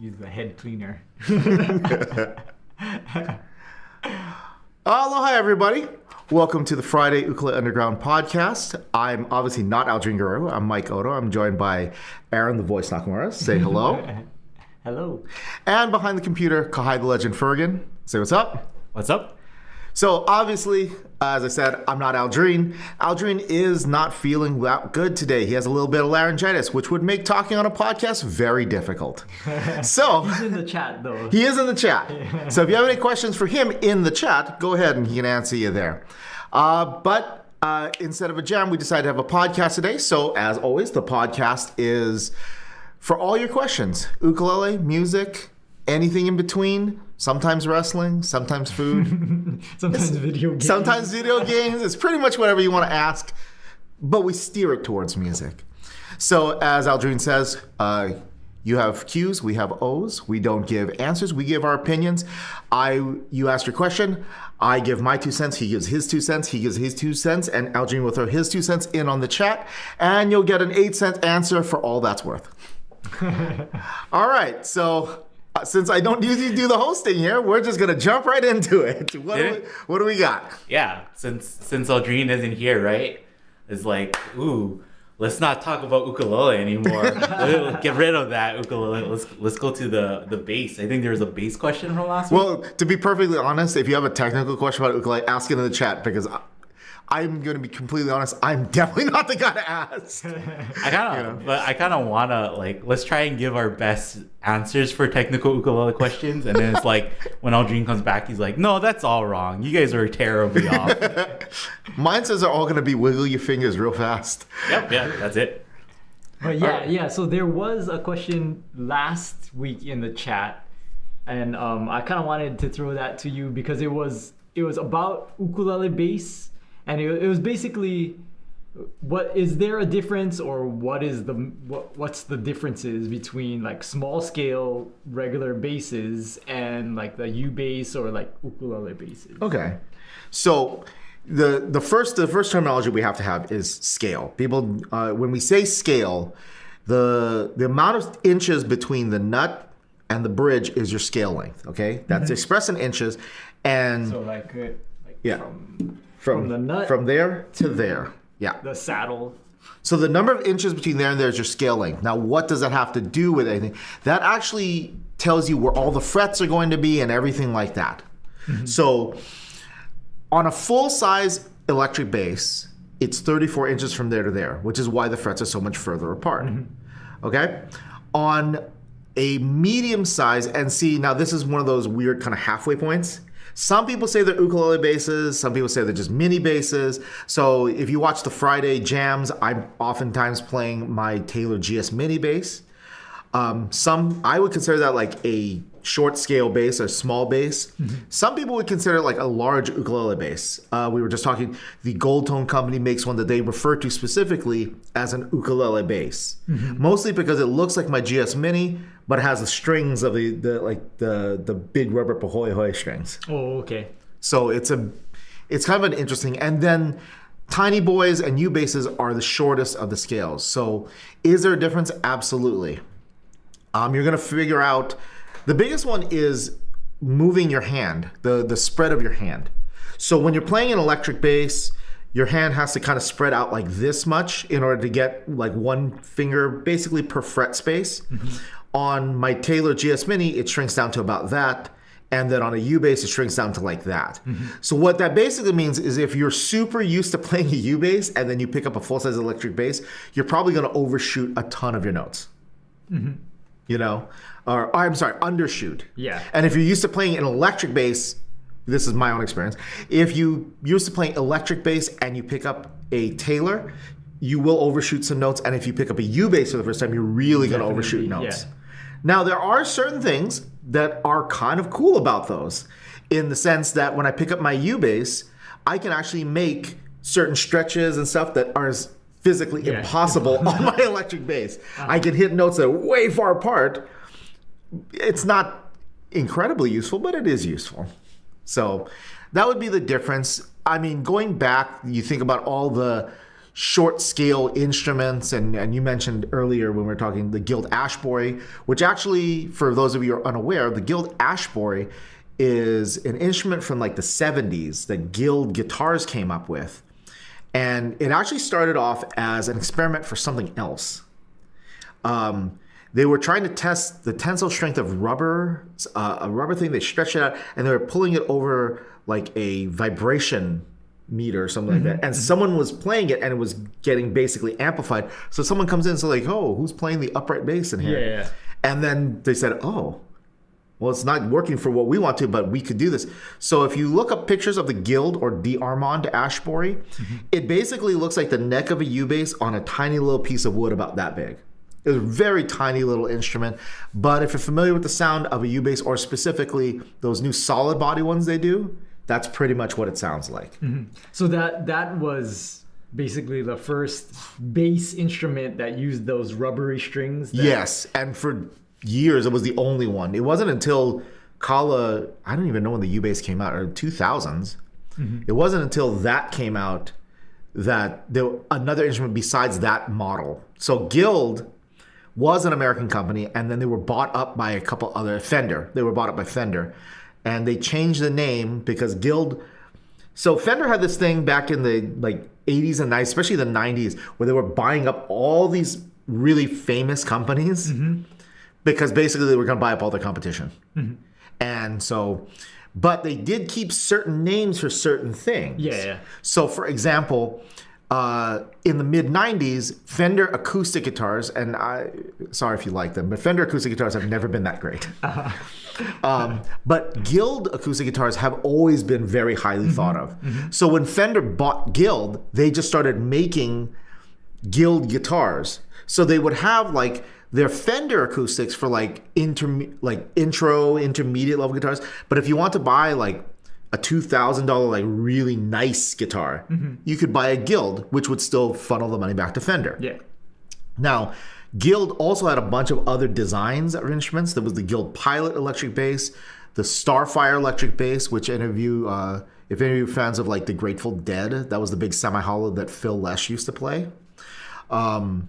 Use the head cleaner. Aloha, everybody. Welcome to the Friday Ukulele Underground podcast. I'm obviously not Aldrine. I'm Mike Odo. I'm joined by Aaron, the voice Nakamura. Say hello. Hello. And behind the computer, Kahai the Legend Fergan. Say what's up. What's up? So obviously, as I said, I'm not Aldrine. Aldrine is not feeling that good today. He has a little bit of laryngitis, which would make talking on a podcast very difficult. So He's in the chat, though. he is in the chat. So if you have any questions for him in the chat, go ahead and he can answer you there. But instead of a jam, we decided to have a podcast today. So as always, the podcast is for all your questions. Ukulele, music, anything in between. Sometimes wrestling, sometimes food. Sometimes video games. Sometimes video games. It's pretty much whatever you want to ask, but we steer it towards music. So as Aldrine says, you have Q's, we have O's. We don't give answers, we give our opinions. You ask your question, I give my 2 cents, he gives his 2 cents, he gives his 2 cents, and Aldrine will throw his 2 cents in on the chat, and you'll get an 8-cent answer for all that's worth. All right, so since I don't usually do the hosting here, we're just gonna jump right into it. What do we got? Yeah, since Aldrine isn't here, right? It's like, ooh, let's not talk about ukulele anymore. Get rid of that ukulele. Let's go to the bass. I think there was a bass question from last week. Well, to be perfectly honest, if you have a technical question about ukulele, ask it in the chat because I'm going to be completely honest. I'm definitely not the guy to ask. I kind of want to, let's try and give our best answers for technical ukulele questions. And then it's like, when Aldrine comes back, he's like, no, that's all wrong. You guys are terribly off. Mine says they're all going to be wiggle your fingers real fast. Yep, that's it. But yeah. So there was a question last week in the chat. And I kind of wanted to throw that to you because it was about ukulele bass. And it was basically, what is there a difference, or what's the differences between like small scale regular basses and like the U bass or like ukulele basses? Okay, so the first terminology we have to have is scale. People, when we say scale, the amount of inches between the nut and the bridge is your scale length. Okay, that's expressed in inches, and so from the nut, from there to there. Yeah. The saddle. So the number of inches between there and there is your scale length. Now, what does that have to do with anything? That actually tells you where all the frets are going to be and everything like that. Mm-hmm. So on a full-size electric bass, it's 34 inches from there to there, which is why the frets are so much further apart. Mm-hmm. Okay? On a medium size, and see, now this is one of those weird kind of halfway points. Some people say they're ukulele basses. Some people say they're just mini basses. So if you watch the Friday jams, I'm oftentimes playing my Taylor GS mini bass. I would consider that like a short scale bass or small bass. Mm-hmm. Some people would consider it like a large ukulele bass. We were just talking, the Gold Tone company makes one that they refer to specifically as an ukulele bass. Mm-hmm. Mostly because it looks like my GS mini, but it has the strings of the big rubber Pahoe Hoi strings. Oh, okay. So it's kind of an interesting, and then tiny boys and U basses are the shortest of the scales. So is there a difference? Absolutely. You're gonna figure out, the biggest one is moving your hand, the spread of your hand. So when you're playing an electric bass, your hand has to kind of spread out like this much in order to get like one finger basically per fret space. Mm-hmm. On my Taylor GS Mini, it shrinks down to about that. And then on a U bass, it shrinks down to like that. Mm-hmm. So what that basically means is if you're super used to playing a U bass and then you pick up a full-size electric bass, you're probably going to overshoot a ton of your notes. Mm-hmm. Undershoot. Yeah. And if you're used to playing an electric bass, this is my own experience. If you used to playing electric bass and you pick up a Taylor, you will overshoot some notes. And if you pick up a U bass for the first time, you're really going to overshoot notes. Yeah. Now, there are certain things that are kind of cool about those, in the sense that when I pick up my U bass, I can actually make certain stretches and stuff that are physically impossible on my electric bass. I can hit notes that are way far apart. It's not incredibly useful, but it is useful. So that would be the difference. I mean, going back, you think about all the short scale instruments, and you mentioned earlier when we were talking the Guild Ashbory, which actually, for those of you who are unaware, the Guild Ashbory is an instrument from like the 70s that Guild Guitars came up with. And it actually started off as an experiment for something else. They were trying to test the tensile strength of rubber, a rubber thing. They stretched it out, and they were pulling it over like a vibration meter or something like that. And someone was playing it, and it was getting basically amplified. So someone comes in and says like, "Oh, who's playing the upright bass in here?" Yeah. And then they said, "Oh, well, it's not working for what we want to, but we could do this." So if you look up pictures of the Guild or D'Armond Ashbory, it basically looks like the neck of a U-bass on a tiny little piece of wood about that big. It's a very tiny little instrument, but if you're familiar with the sound of a U-bass, or specifically those new solid body ones they do, that's pretty much what it sounds like. So that was basically the first bass instrument that used those rubbery strings. Yes, and for years it was the only one. It wasn't until Kala, I don't even know when the U-bass came out, or 2000s. It wasn't until that came out that there another instrument besides that model. So Guild was an American company, and then they were bought up by a couple other, Fender. They were bought up by Fender, and they changed the name because Guild. So Fender had this thing back in the like 80s and 90s, especially the 90s, where they were buying up all these really famous companies because basically they were going to buy up all their competition. And so, but they did keep certain names for certain things. Yeah. So for example, in the mid 90s, Fender acoustic guitars, and sorry if you like them, but Fender acoustic guitars have never been that great. But Guild acoustic guitars have always been very highly thought of. So when Fender bought Guild, they just started making Guild guitars. So they would have like their Fender acoustics for like intro, intermediate level guitars. But if you want to buy like a $2,000 like really nice guitar, you could buy a Guild, which would still funnel the money back to Fender. Yeah. Now, Guild also had a bunch of other designs of instruments. There was the Guild Pilot electric bass, the Starfire electric bass, which any of you, if any of you are fans of like the Grateful Dead, that was the big semi-hollow that Phil Lesh used to play. And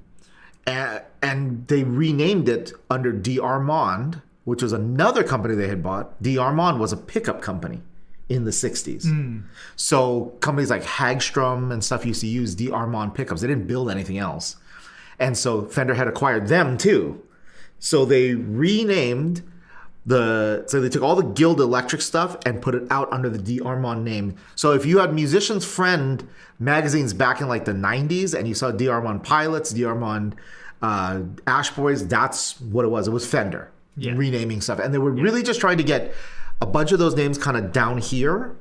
they renamed it under D'Armond, which was another company they had bought. D'Armond was a pickup company in the 60s. So companies like Hagstrom and stuff used to use D'Armond pickups. They didn't build anything else. And so Fender had acquired them too. So they renamed so they took all the Guild electric stuff and put it out under the D'Armond name. So if you had Musician's Friend magazines back in like the 90s and you saw D'Armond Pilots, D'Armond Ashboys, that's what it was. It was Fender renaming stuff. And they were really just trying to get a bunch of those names kind of down here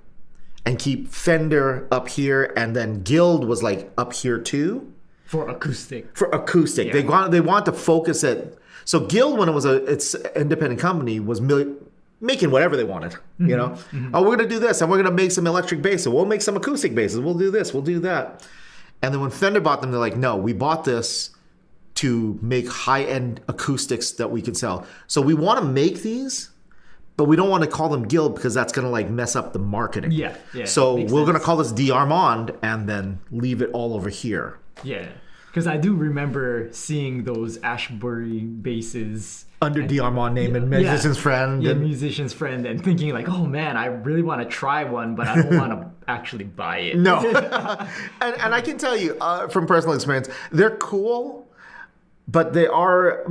and keep Fender up here, and then Guild was like up here too. For acoustic. Yeah. They want to focus it. So Guild, when it was its independent company, was making whatever they wanted. You know, oh, we're gonna do this, and we're gonna make some electric bass, and we'll make some acoustic basses. We'll do this, we'll do that. And then when Fender bought them, they're like, no, we bought this to make high-end acoustics that we can sell. So we want to make these, but we don't want to call them Guild because that's going to like mess up the marketing. Yeah. So we're going to call this D'Armond and then leave it all over here. Yeah. Because I do remember seeing those Ashbory basses under D'Armond name and Musician's Friend. Yeah, Musician's Friend, and thinking like, oh man, I really want to try one, but I don't want to actually buy it. No. and I can tell you from personal experience, they're cool, but they are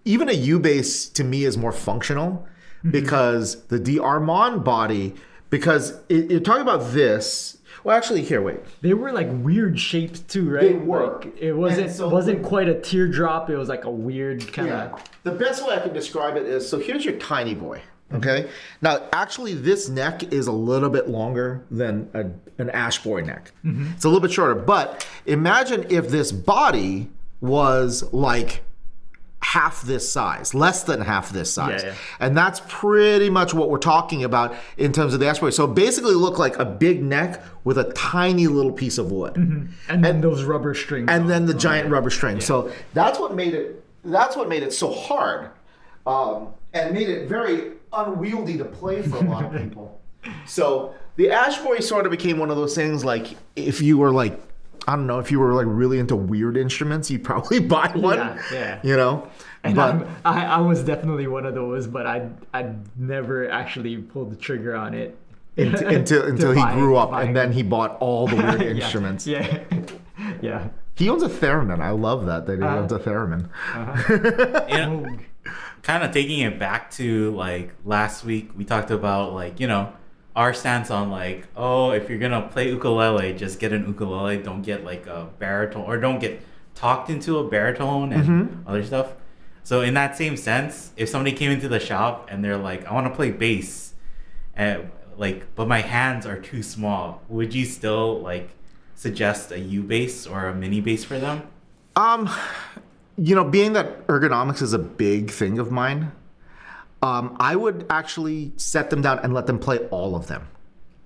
even a U-bass to me is more functional because the D'Armond body, because you're talking about this. Well, actually, here, wait. They were like weird shaped too, right? They were. Like, it wasn't quite a teardrop. It was like a weird kind of. The best way I can describe it is, so here's your tiny boy. Okay. Now, actually, this neck is a little bit longer than an Ashbory neck. It's a little bit shorter. But imagine if this body was like half this size, less than half this size. Yeah. And that's pretty much what we're talking about in terms of the Ashbory. So basically look like a big neck with a tiny little piece of wood. And then those rubber strings. And then the giant rubber string. So that's what made it so hard. And made it very unwieldy to play for a lot of people. So the Ashbory sort of became one of those things, like if you were like, I don't know, if you were like really into weird instruments, you'd probably buy one. Yeah. You know? And But I was definitely one of those, but I'd never actually pulled the trigger on it. until he grew up, buying and then he bought all the weird instruments. Yeah. Yeah. He owns a theremin. I love that he owns a theremin. You know, kind of taking it back to like last week, we talked about like, you know, our stance on like, oh, if you're gonna play ukulele, just get an ukulele. Don't get like a baritone, or don't get talked into a baritone and other stuff. So in that same sense, if somebody came into the shop and they're like, I want to play bass, and like, but my hands are too small, would you still like suggest a U bass or a mini bass for them? You know, being that ergonomics is a big thing of mine, I would actually set them down and let them play all of them.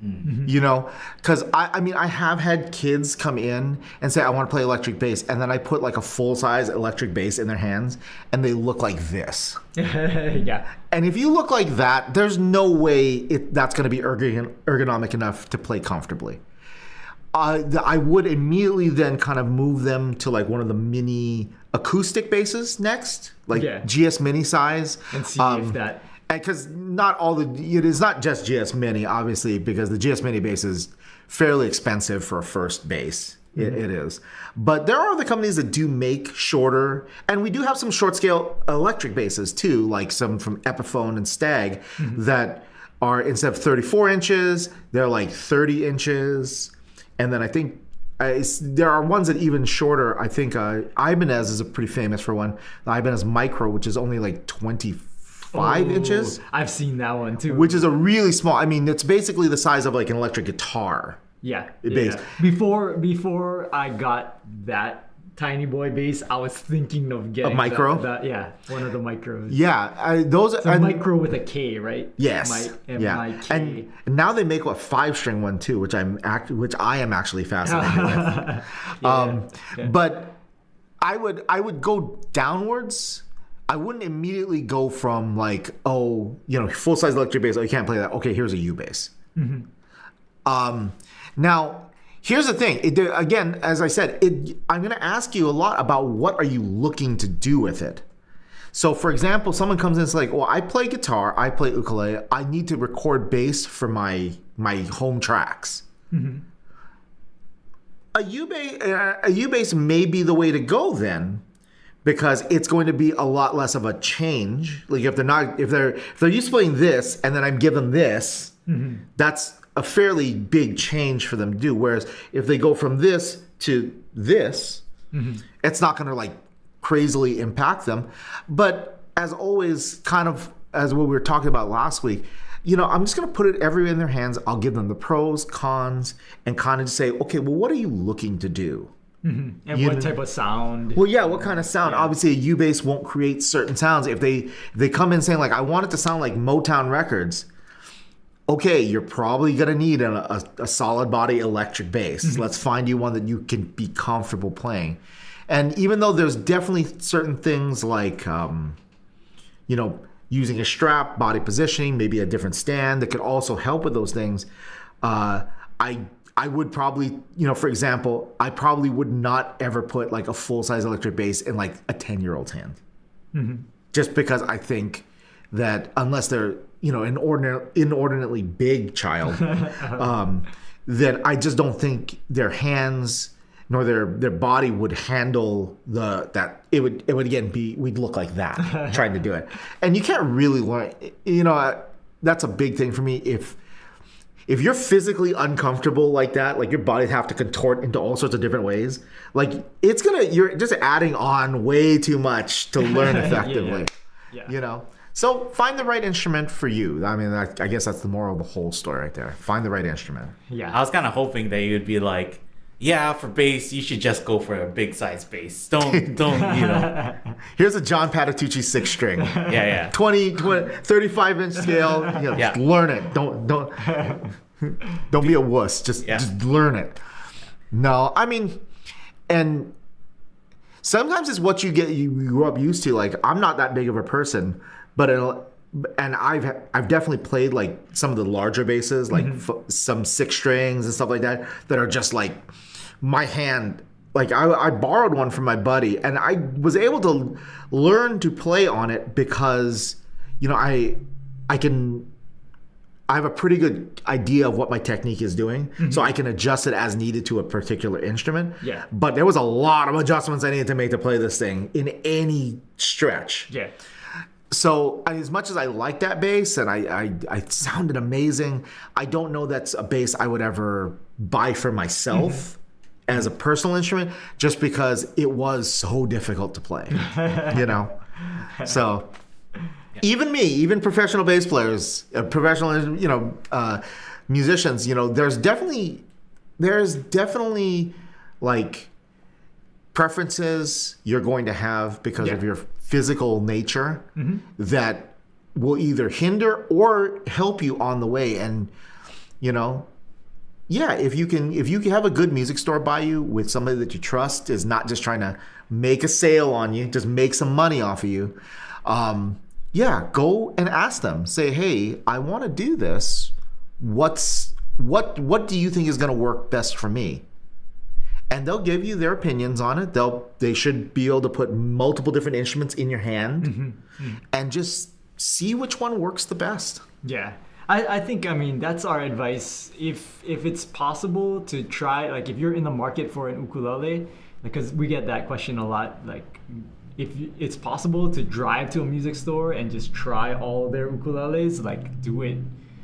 You know, because I mean, I have had kids come in and say, I want to play electric bass. And then I put like a full-size electric bass in their hands and they look like this. Yeah. And if you look like that, there's no way that's going to be ergonomic enough to play comfortably. I would immediately then kind of move them to like one of the mini acoustic basses next, like GS Mini size. And see if that... Because it is not just GS Mini, obviously, because the GS Mini bass is fairly expensive for a first bass. It is. But there are other companies that do make shorter, and we do have some short scale electric basses too, like some from Epiphone and Stag that are, instead of 34 inches, they're like 30 inches. And then I think there are ones that even shorter. I think Ibanez is a pretty famous for one. The Ibanez Micro, which is only like 25 inches. I've seen that one too. Which is a really small. I mean, it's basically the size of like an electric guitar. Yeah. Bass. Before I got that tiny boy bass, I was thinking of getting a micro. One of the micros. Yeah, those. It's a micro with a K, right? Yes. And now they make a 5-string one too, which I am actually fascinated with. But I would go downwards. I wouldn't immediately go from like, oh, you know, full size electric bass. Oh, you can't play that. Okay, here's a U bass. Now, here's the thing. Again, as I said, I'm going to ask you a lot about what are you looking to do with it. So, for example, someone comes in and is like, well, I play guitar, I play ukulele, I need to record bass for my home tracks. A U bass may be the way to go then, because it's going to be a lot less of a change. Like if they're used to playing this and then I'm giving this, that's a fairly big change for them to do. Whereas if they go from this to this, it's not going to like crazily impact them. But as always, kind of as what we were talking about last week, you know, I'm just going to put it everywhere in their hands. I'll give them the pros, cons, and kind of just say, okay, well, what are you looking to do? And what type of sound? Well, yeah, what kind of sound? Yeah. Obviously, a U bass won't create certain sounds. If they come in saying like, I want it to sound like Motown Records, okay, you're probably gonna need a solid body electric bass. Let's find you one that you can be comfortable playing. And even though there's definitely certain things like, you know, using a strap, body positioning, maybe a different stand that could also help with those things, I would probably, you know, for example, I probably would not ever put like a full-size electric bass in like a 10-year-old's hand. Just because I think that unless they're, you know, an inordinately big child, then I just don't think their hands nor their body would handle that. It would again be, we'd look like that trying to do it. And you can't really learn, you know, that's a big thing for me. If you're physically uncomfortable like that, like your body have to contort into all sorts of different ways, like you're just adding on way too much to learn effectively. Yeah. You know? So find the right instrument for you. I mean, I guess that's the moral of the whole story right there. Find the right instrument. Yeah. I was kind of hoping that you'd be like, yeah, for bass, you should just go for a big size bass. Don't Here's a John Patitucci 6-string. Yeah. 35-inch scale. Yeah. Learn it. Don't be a wuss. Just learn it. No, I mean, and sometimes it's what you grew up used to. Like, I'm not that big of a person, but I've definitely played like some of the larger basses, like some 6 strings and stuff like that are just like my hand. Like I borrowed one from my buddy, and I was able to learn to play on it because, you know, I have a pretty good idea of what my technique is doing, so I can adjust it as needed to a particular instrument. Yeah. But there was a lot of adjustments I needed to make to play this thing in any stretch. Yeah. So as much as I like that bass and I sounded amazing, I don't know that's a bass I would ever buy for myself as a personal instrument, just because it was so difficult to play, you know? So even professional bass players, professional, you know, musicians, you know, there's definitely like preferences you're going to have because of your physical nature that will either hinder or help you on the way. And, you know, if you have a good music store by you with somebody that you trust, is not just trying to make a sale on you, just make some money off of you. Go and ask them. Say, hey, I want to do this. What do you think is going to work best for me? And they'll give you their opinions on it. They should be able to put multiple different instruments in your hand and just see which one works the best. Yeah. I think, I mean, that's our advice. If it's possible to try, like if you're in the market for an ukulele, because we get that question a lot, like if it's possible to drive to a music store and just try all their ukuleles, like do it.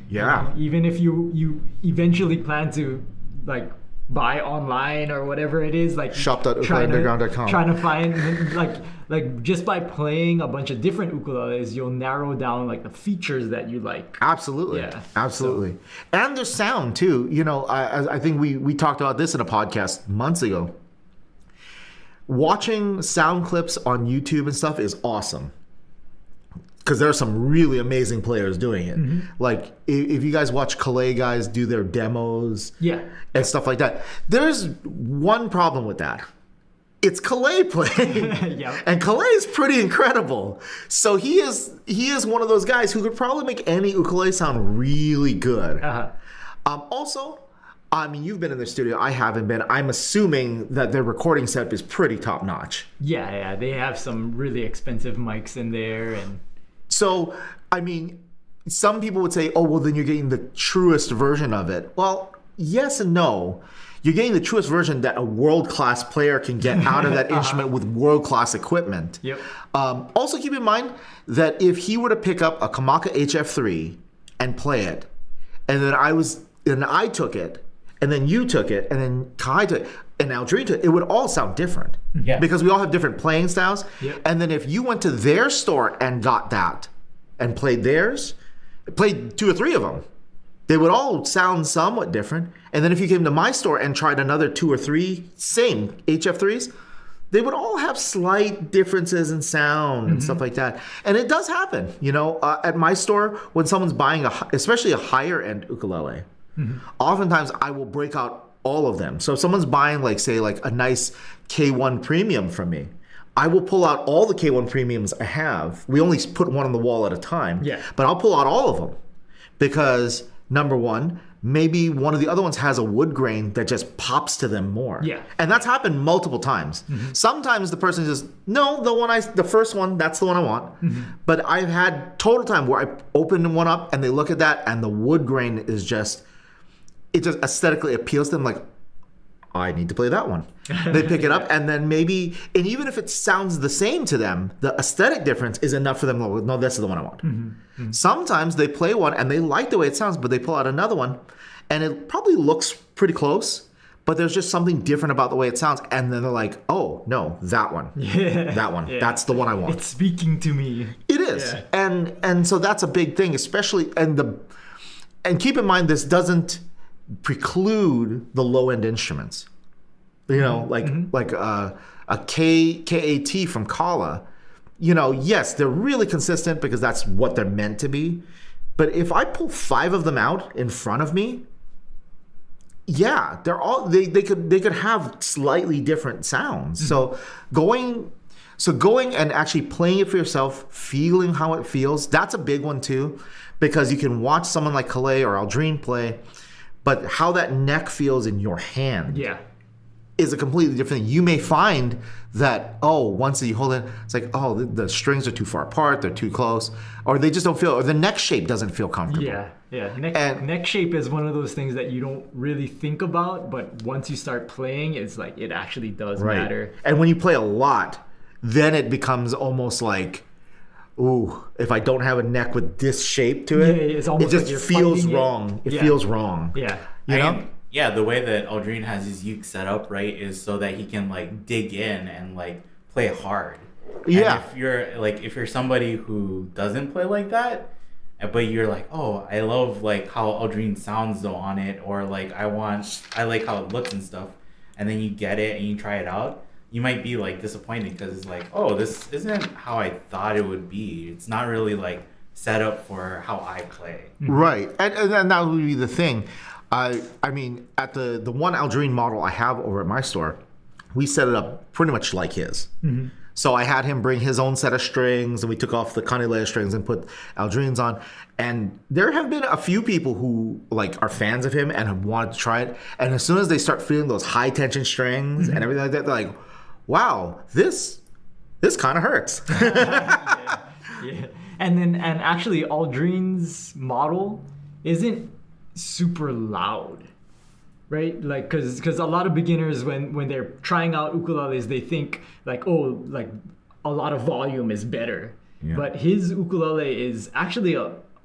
Yeah. Even if you eventually plan to like buy online or whatever it is, like shop.ukuleleunderground.com. Trying to find like just by playing a bunch of different ukuleles, you'll narrow down like the features that you like. Absolutely. Yeah. Absolutely. And their sound too. You know, I think we talked about this in a podcast months ago. Watching sound clips on YouTube and stuff is awesome, because there are some really amazing players doing it. Like if you guys watch Calais guys do their demos and stuff like that, there's one problem with that. It's Calais playing. And Calais is pretty incredible. So he is one of those guys who could probably make any ukulele sound really good. Also, I mean, you've been in the studio. I haven't been. I'm assuming that their recording setup is pretty top notch. Yeah. They have some really expensive mics in there, and so, I mean, some people would say, oh, well, then you're getting the truest version of it. Well, yes and no. You're getting the truest version that a world-class player can get out of that instrument with world-class equipment. Yep. Also, keep in mind that if he were to pick up a Kamaka HF3 and play it, and then I took it, and then you took it, and then Kai took it, and Aldrine took it, it would all sound different. Yeah. Because we all have different playing styles. Yep. And then if you went to their store and got that and played theirs, played 2 or 3 of them, they would all sound somewhat different. And then if you came to my store and tried another 2 or 3 same HF3s, they would all have slight differences in sound and stuff like that. And it does happen. You know, at my store, when someone's buying especially a higher end ukulele, oftentimes I will break out all of them. So if someone's buying like a nice K1 premium from me, I will pull out all the K1 premiums I have. We only put one on the wall at a time. Yeah. But I'll pull out all of them because, number one, maybe one of the other ones has a wood grain that just pops to them more. Yeah. And that's happened multiple times. Sometimes the person just, no, the first one, that's the one I want. But I've had total time where I open one up and they look at that and the wood grain is just, it just aesthetically appeals to them, like, I need to play that one. They pick it up, and then maybe, and even if it sounds the same to them, the aesthetic difference is enough for them to, no, this is the one I want. Sometimes they play one and they like the way it sounds, but they pull out another one and it probably looks pretty close, but there's just something different about the way it sounds, and then they're like, oh no, that one. That one. That's the one I want. it's speaking to me. It is. And so that's a big thing, especially, and keep in mind, this doesn't preclude the low-end instruments. you know, like a KAT from Kala, you know, yes, they're really consistent because that's what they're meant to be. But if I pull 5 of them out in front of me, yeah, they're all they could have slightly different sounds. So going and actually playing it for yourself, feeling how it feels, that's a big one too, because you can watch someone like Calais or Aldrine play, but how that neck feels in your hand is a completely different thing. You may find that, once you hold it, it's like, the strings are too far apart, they're too close, or they just don't feel, or the neck shape doesn't feel comfortable. Yeah. Neck shape is one of those things that you don't really think about, but once you start playing, it's like it actually does matter. And when you play a lot, then it becomes almost like, ooh, if I don't have a neck with this shape to it, it's almost it just like feels wrong. It feels wrong. Yeah. You know? Yeah, the way that Aldrine has his uke set up, right, is so that he can like dig in and like play hard. Yeah. And if you're somebody who doesn't play like that, but you're like, I love like how Aldrine sounds though on it, or like I like how it looks and stuff, and then you get it and you try it out, you might be like disappointed because it's like, this isn't how I thought it would be. It's not really like set up for how I play. Right, and that would be the thing. I mean, at the one Aldrine model I have over at my store, we set it up pretty much like his. So I had him bring his own set of strings, and we took off the Ukulele strings and put Aldrine's on. And there have been a few people who like are fans of him and have wanted to try it. And as soon as they start feeling those high tension strings and everything like that, they're like, "Wow, this kind of hurts." Yeah. And actually, Aldrine's model isn't super loud, right? Like, because a lot of beginners when they're trying out ukuleles, they think like, like a lot of volume is better. But his ukulele is actually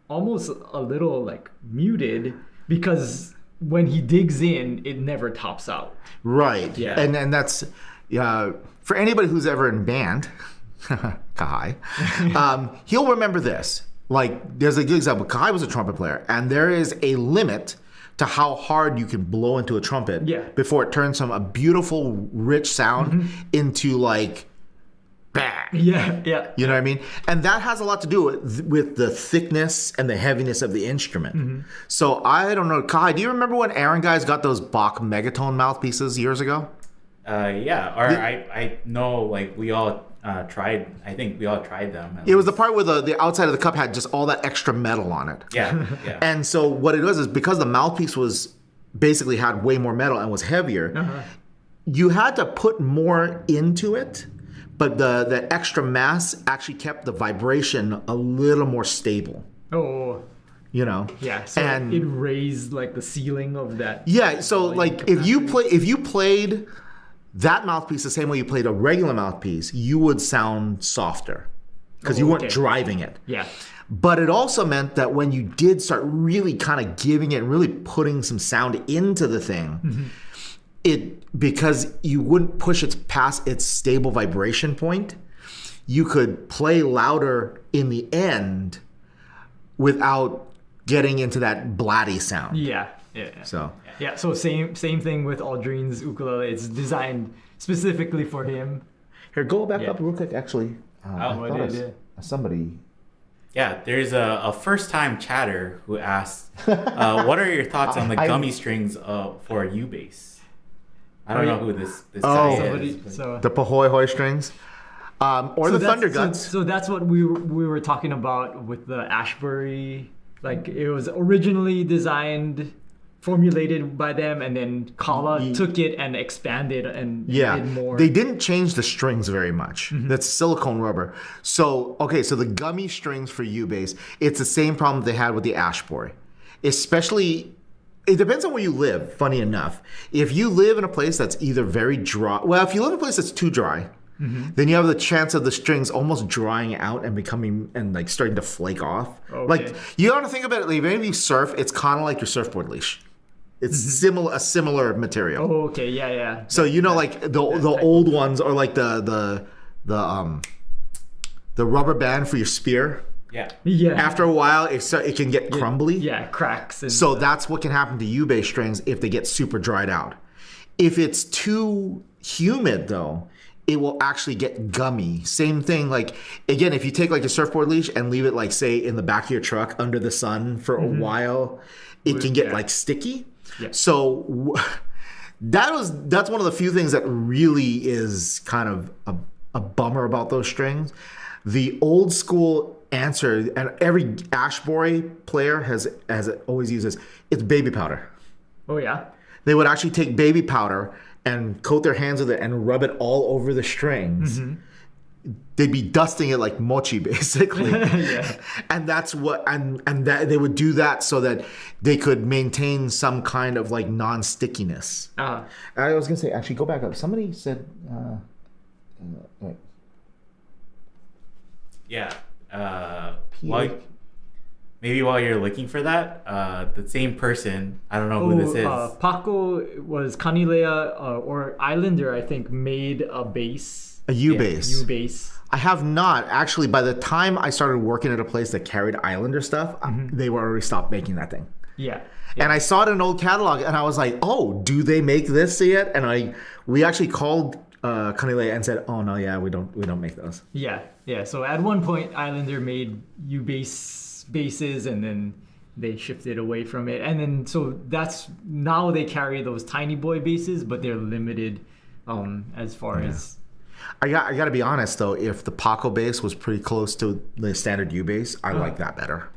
almost a little like muted, because when he digs in, it never tops out. Right. Yeah. And that's for anybody who's ever in band, Kahai, he'll remember this. Like, there's a good example. Kai was a trumpet player, and there is a limit to how hard you can blow into a trumpet before it turns from a beautiful, rich sound into like, bah. Yeah. You know what I mean? And that has a lot to do with the thickness and the heaviness of the instrument. So I don't know, Kai, do you remember when Aaron guys got those Bach Megaton mouthpieces years ago? I know, like, we all tried. I think we all tried them. It was the part where the outside of the cup had just all that extra metal on it. Yeah. And so what it was is, because the mouthpiece was basically had way more metal and was heavier, you had to put more into it, but the extra mass actually kept the vibration a little more stable. You know? Yeah, so and it raised like the ceiling of that. Yeah, so like if you played that mouthpiece the same way you played a regular mouthpiece, you would sound softer because you weren't driving it. Yeah. But it also meant that when you did start really kind of giving it, really putting some sound into the thing, because you wouldn't push it past its stable vibration point, you could play louder in the end without getting into that blatty sound. Yeah. So same thing with Aldrine's ukulele. It's designed specifically for him. Here, go back up real quick. Actually, somebody. Yeah, there's a first-time chatter who asked, "What are your thoughts on the gummy strings for a U-bass?" I don't know who this guy is. The Pahoy strings, or the Thunder Guts. So that's what we were talking about with the Ashbory. Like, it was originally designed, formulated by them, and then Kala took it and expanded and did more. They didn't change the strings very much. That's silicone rubber. So the gummy strings for U-bass, it's the same problem they had with the Ashbory. Especially, it depends on where you live, funny enough. If you live in a place that's either very dry, if you live in a place that's too dry, then you have the chance of the strings almost drying out and becoming and like starting to flake off. Okay. Like, you got to think about it. Like, maybe you surf, it's kind of like your surfport leash. It's a similar material. Oh, okay, yeah. So like the old ones, or like the rubber band for your spear. Yeah. After a while, it can get crumbly. Yeah, cracks. So that's what can happen to U-bass strings if they get super dried out. If it's too humid though, it will actually get gummy. Same thing, like again, if you take like a surfboard leash and leave it like say in the back of your truck under the sun for a while, it can get like sticky. Yeah. So that's one of the few things that really is kind of a bummer about those strings. The old school answer, and every Ashbory player has it always uses, it's baby powder. Oh yeah. They would actually take baby powder and coat their hands with it and rub it all over the strings. They'd be dusting it like mochi, basically. Yeah. And that's what, and that they would do that so that they could maintain some kind of like non-stickiness. I was gonna say, actually, go back up. Somebody said, wait. Yeah. While you're looking for that, the same person, I don't know who this is. Pako was Kanilea or Islander, I think, made a bass. A U bass. U bass. I have not. Actually, by the time I started working at a place that carried Islander stuff, they were already stopped making that thing. Yeah. And I saw it in an old catalog, and I was like, "Oh, do they make this yet?" And we actually called Kanilea and said, "Oh no, yeah, we don't make those." Yeah. So at one point, Islander made U basses, and then they shifted away from it, and then so now they carry those tiny boy basses, but they're limited as far as. I got to be honest though, if the Pako bass was pretty close to the standard U bass, I like that better.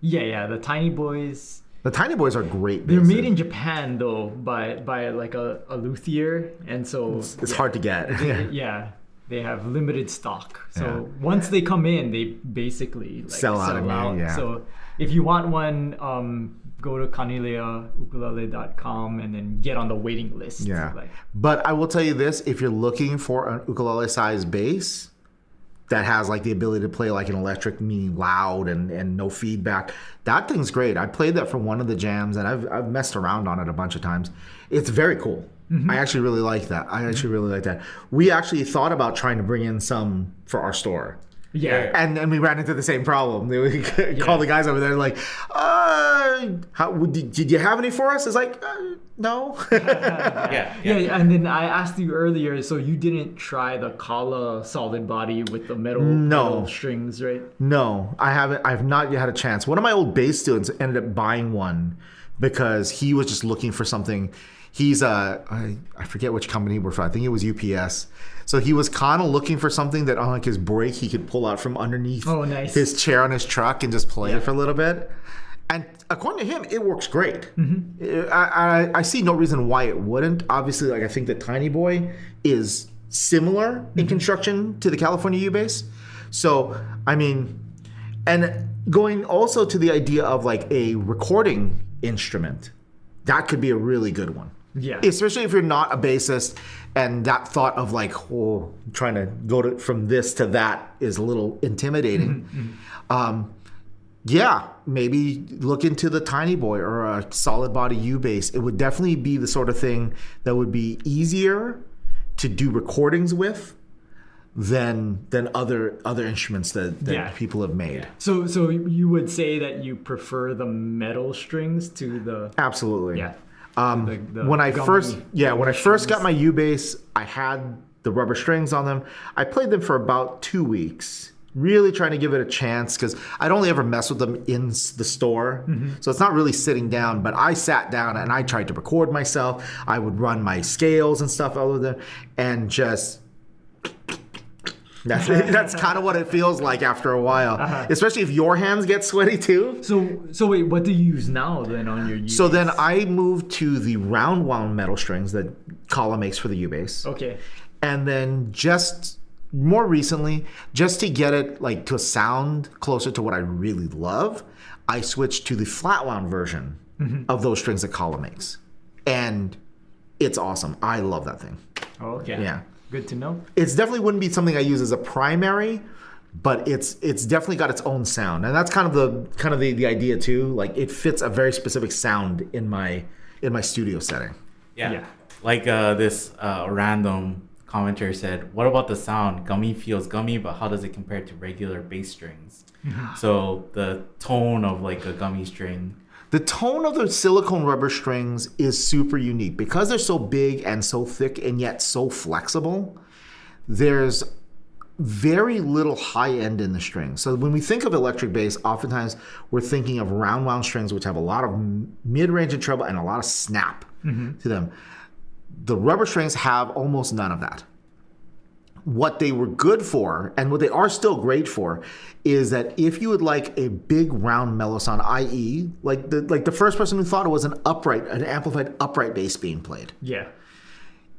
Yeah, the tiny boys. The tiny boys are great. They're basses. made in Japan though by like a luthier, and so it's hard to get. They have limited stock. So once they come in, they basically like, sell out. Yeah. So if you want one, go to kanileaukulele.com and then get on the waiting list. Yeah. But I will tell you this, if you're looking for an ukulele size bass that has like the ability to play like an electric, meaning loud and no feedback, that thing's great. I played that for one of the jams and I've messed around on it a bunch of times. It's very cool. I actually really like that. We actually thought about trying to bring in some for our store. Yeah. And we ran into the same problem. We called the guys over there like, did you have any for us? It's like, no. Yeah. And then I asked you earlier, so you didn't try the Kala solid body with the metal strings, right? No, I haven't. I've not yet had a chance. One of my old bass students ended up buying one because he was just looking for something. He's I forget which company he worked for. I think it was UPS. So he was kind of looking for something that on like his break he could pull out from underneath his chair on his truck and just play it for a little bit. And according to him, it works great. I see no reason why it wouldn't. Obviously, like I think the Tiny Boy is similar in construction to the California U-Bass. So I mean, and going also to the idea of like a recording instrument, that could be a really good one. Yeah. Especially if you're not a bassist and that thought of like, trying to go from this to that is a little intimidating. Maybe look into the Tiny Boy or a solid body U-Bass. It would definitely be the sort of thing that would be easier to do recordings with than other instruments that people have made. Yeah. So you would say that you prefer the metal strings to the... Absolutely. Yeah. When I first got my U-Bass, I had the rubber strings on them. I played them for about 2 weeks, really trying to give it a chance because I'd only ever mess with them in the store. So it's not really sitting down, but I sat down and I tried to record myself. I would run my scales and stuff over there and just... That's kind of what it feels like after a while, especially if your hands get sweaty too. So wait, what do you use now then on your U-Bass? So then I moved to the round wound metal strings that Kala makes for the U-Bass. Okay. And then just more recently, just to get it like to a sound closer to what I really love, I switched to the flat wound version of those strings that Kala makes, and it's awesome. I love that thing. Okay. Yeah. Good to know. It's definitely wouldn't be something I use as a primary, but it's definitely got its own sound, and that's kind of the idea too. Like it fits a very specific sound in my studio setting. Yeah. Like this random commenter said, "What about the sound? Gummy feels gummy, but how does it compare to regular bass strings?" So the tone of like a gummy string. The tone of the silicone rubber strings is super unique because they're so big and so thick and yet so flexible. There's very little high end in the string. So when we think of electric bass, oftentimes we're thinking of round wound strings, which have a lot of mid-range and treble and a lot of snap to them. The rubber strings have almost none of that. What they were good for, and what they are still great for, is that if you would like a big round mellow sound, i.e., like the first person who thought it was an amplified upright bass being played. Yeah.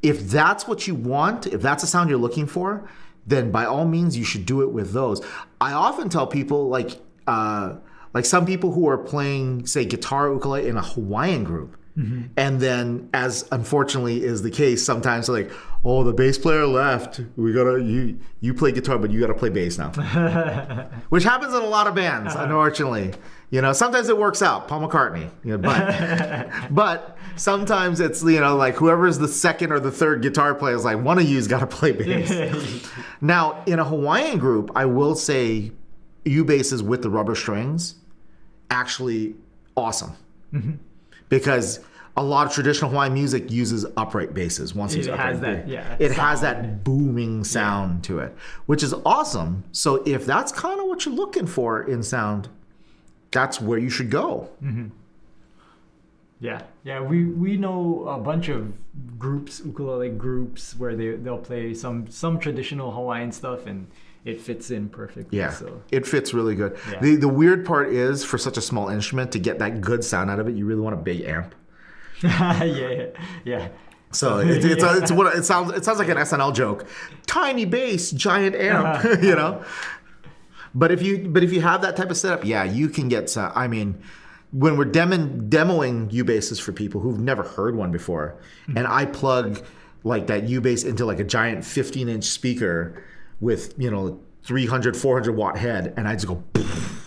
If that's what you want, if that's the sound you're looking for, then by all means you should do it with those. I often tell people like some people who are playing, say, guitar ukulele in a Hawaiian group. And then, as unfortunately is the case, sometimes they're like, oh, the bass player left. You play guitar, but you gotta play bass now. Which happens in a lot of bands, unfortunately. Sometimes it works out, Paul McCartney. But sometimes it's, like whoever's the second or the third guitar player is like, one of you's gotta play bass. Now, in a Hawaiian group, I will say U-basses with the rubber strings, actually awesome. Because a lot of traditional Hawaiian music uses upright basses. It has that booming sound to it, which is awesome. So if that's kind of what you're looking for in sound, that's where you should go. Yeah, we know a bunch of groups, ukulele groups, where they'll play some traditional Hawaiian stuff, and it fits in perfectly. Yeah, so. It fits really good. Yeah. The weird part is, for such a small instrument, to get that good sound out of it, you really want a big amp. yeah. So it sounds like an SNL joke. Tiny bass, giant amp, But if you have that type of setup, yeah, you can get some. I mean, when we're demoing U-basses for people who've never heard one before, and I plug like that U-bass into like a giant 15-inch speaker with 300, 400 watt head, and I just go.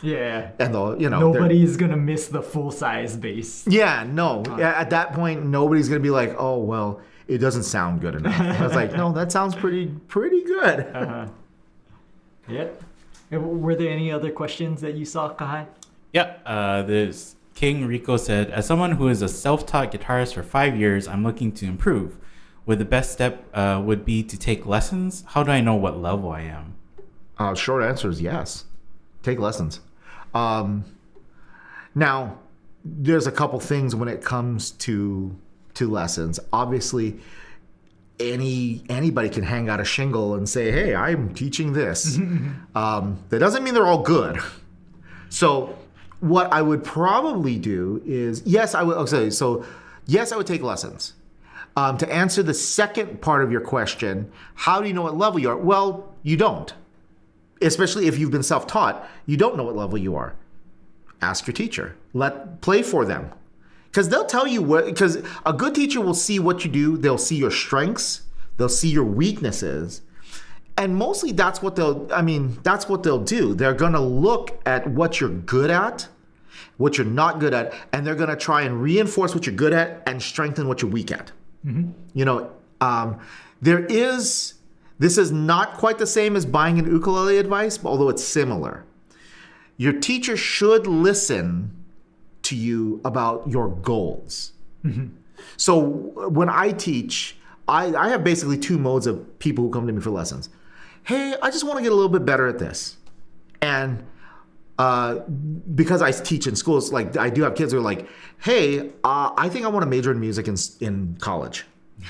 Yeah. And nobody's gonna miss the full size bass. Yeah, no. At that point, nobody's gonna be like, oh well, it doesn't sound good enough. I was like, no, that sounds pretty good. Yep. Were there any other questions that you saw, Kahai? Yeah. There's King Rico said, as someone who is a self-taught guitarist for 5 years, I'm looking to improve. Would the best step would be to take lessons? How do I know what level I am? Short answer is yes. Take lessons. Now, there's a couple things when it comes to lessons. Obviously, anybody can hang out a shingle and say, hey, I'm teaching this. That doesn't mean they're all good. So what I would probably do is, yes, I would take lessons. To answer the second part of your question, how do you know what level you are? Well, you don't. Especially if you've been self-taught, you don't know what level you are. Ask your teacher. Play for them. Because they'll tell you because a good teacher will see what you do. They'll see your strengths. They'll see your weaknesses. And mostly that's what they'll do. They're going to look at what you're good at, what you're not good at, and they're going to try and reinforce what you're good at and strengthen what you're weak at. This is not quite the same as buying an ukulele advice, although it's similar. Your teacher should listen to you about your goals. So when I teach, I have basically two modes of people who come to me for lessons. Hey, I just want to get a little bit better at this. And because I teach in schools, like I do have kids who are like, hey, I think I want to major in music in college.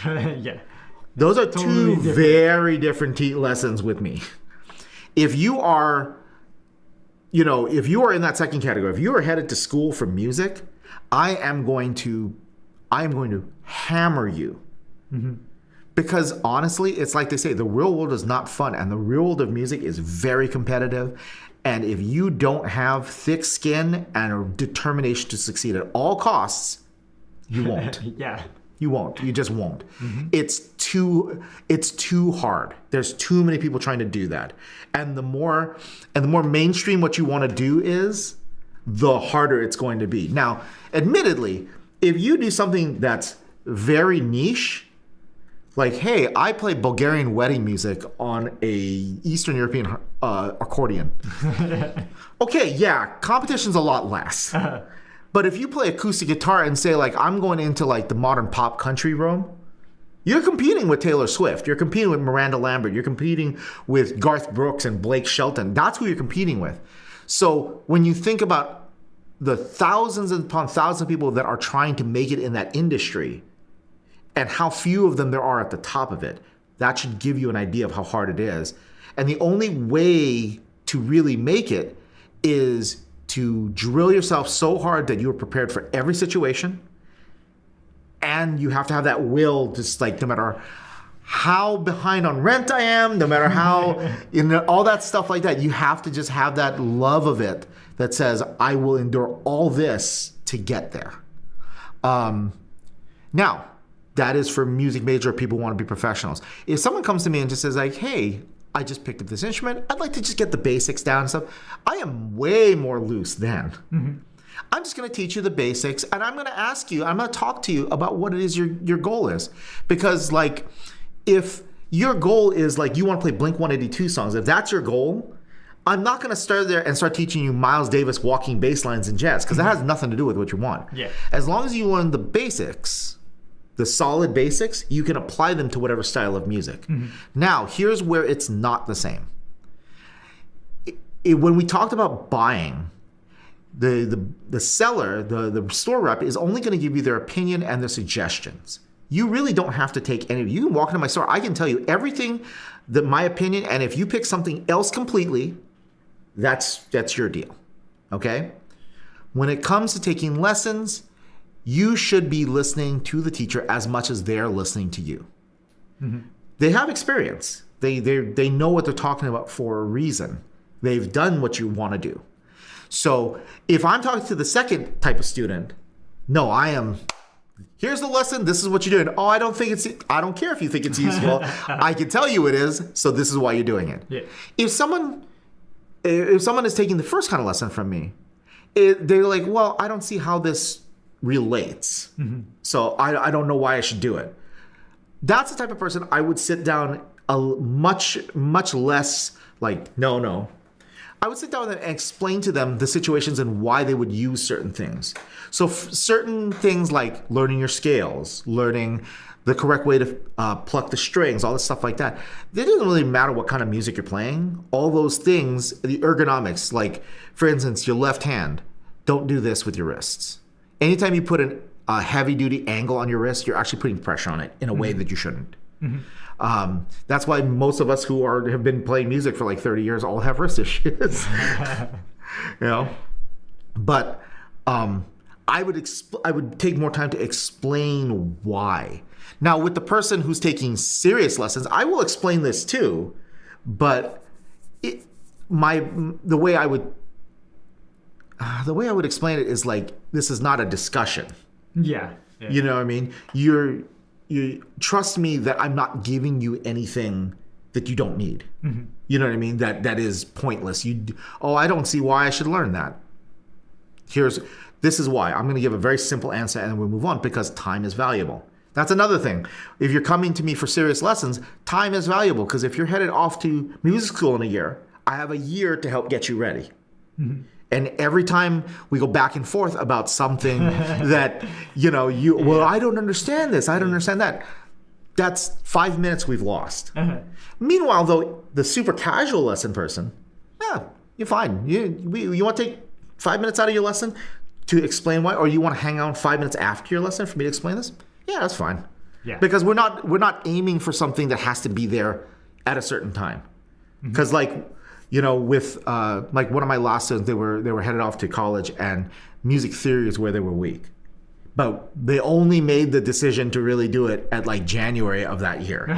Yeah. Those are totally very different lessons with me. If you are in that second category, if you are headed to school for music, I am going to hammer you. Because honestly, it's like they say, the real world is not fun, and the real world of music is very competitive. And if you don't have thick skin and a determination to succeed at all costs, you won't. Yeah. You won't. You just won't. It's too hard. There's too many people trying to do that. And the more mainstream what you want to do is, the harder it's going to be. Now, admittedly, if you do something that's very niche, like, hey, I play Bulgarian wedding music on a Eastern European accordion. Okay, yeah, competition's a lot less. But if you play acoustic guitar and say like, I'm going into like the modern pop country realm, you're competing with Taylor Swift. You're competing with Miranda Lambert. You're competing with Garth Brooks and Blake Shelton. That's who you're competing with. So when you think about the thousands upon thousands of people that are trying to make it in that industry and how few of them there are at the top of it, that should give you an idea of how hard it is. And the only way to really make it is to drill yourself so hard that you're prepared for every situation. And you have to have that will, just like no matter how behind on rent I am, no matter how, all that stuff like that, you have to just have that love of it that says, I will endure all this to get there. Now, that is for music major people who want to be professionals. If someone comes to me and just says like, hey, I just picked up this instrument, I'd like to just get the basics down and stuff, I am way more loose then. I'm just going to teach you the basics, and I'm going to ask you, I'm going to talk to you about what it is your goal is. Because like, if your goal is like you want to play Blink-182 songs, if that's your goal, I'm not going to start there and start teaching you Miles Davis walking bass lines and jazz, because that has nothing to do with what you want. Yeah. As long as you learn the basics, the solid basics, you can apply them to whatever style of music. Now, here's where it's not the same. When we talked about buying, the seller, the store rep is only going to give you their opinion and their suggestions. You really don't have to take any. You can walk into my store. I can tell you everything, my opinion, and if you pick something else completely, that's your deal. Okay? When it comes to taking lessons, you should be listening to the teacher as much as they're listening to you. They have experience. They know what they're talking about for a reason. They've done what you want to do. So if I'm talking to the second type of student, no, here's the lesson, this is what you're doing. Oh, I don't care if you think it's useful. I can tell you it is, so this is why you're doing it. Yeah. If someone is taking the first kind of lesson from me, they're like, well, I don't see how this relates. So I don't know why I should do it. That's the type of person I would sit down much less like, no. I would sit down and explain to them the situations and why they would use certain things. So certain things like learning your scales, learning the correct way to pluck the strings, all this stuff like that. It doesn't really matter what kind of music you're playing. All those things, the ergonomics, like for instance, your left hand, don't do this with your wrists. Anytime you put a heavy-duty angle on your wrist, you're actually putting pressure on it in a way that you shouldn't. That's why most of us who have been playing music for like 30 years all have wrist issues. But I would take more time to explain why. Now, with the person who's taking serious lessons, I will explain this too, but the way I would explain it is like, this is not a discussion. Yeah. You know what I mean? You trust me that I'm not giving you anything that you don't need. You know what I mean? That is pointless. I don't see why I should learn that. This is why. I'm going to give a very simple answer and then we'll move on, because time is valuable. That's another thing. If you're coming to me for serious lessons, time is valuable, because if you're headed off to music school in a year, I have a year to help get you ready. And every time we go back and forth about something that, I don't understand this, I don't understand that. That's 5 minutes we've lost. Meanwhile, though, the super casual lesson person, you're fine. You want to take 5 minutes out of your lesson to explain why, or you want to hang out 5 minutes after your lesson for me to explain this? Yeah, that's fine. Yeah. Because we're not aiming for something that has to be there at a certain time. Because with like one of my last students, they were headed off to college, and music theory is where they were weak. But they only made the decision to really do it at like January of that year.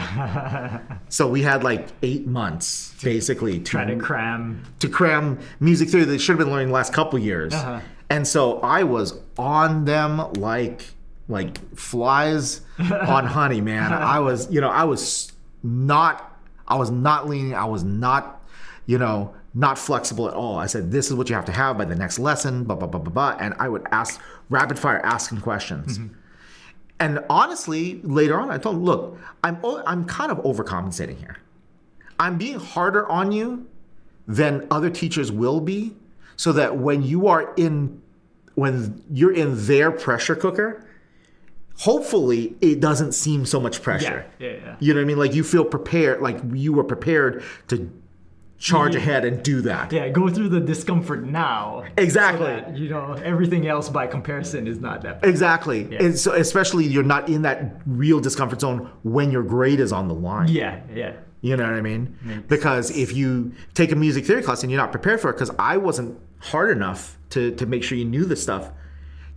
So we had like 8 months basically to cram music theory that they should have been learning the last couple years. And so I was on them like flies on honey, man. I was not leaning. I was not flexible at all. I said, this is what you have to have by the next lesson, blah, blah, blah, blah, blah. And I would rapid fire asking questions. And honestly, later on, I told him, look, I'm kind of overcompensating here. I'm being harder on you than other teachers will be, so that when you are in when you're in their pressure cooker, hopefully it doesn't seem so much pressure. Yeah. You know what I mean? Like you feel prepared, like you were prepared to charge ahead and do that. Yeah, go through the discomfort now. Exactly. So that, everything else by comparison is not that bad. Exactly. Yeah. And so especially you're not in that real discomfort zone when your grade is on the line. Yeah. You know what I mean? Makes because if you take a music theory class and you're not prepared for it, because I wasn't hard enough to make sure you knew this stuff,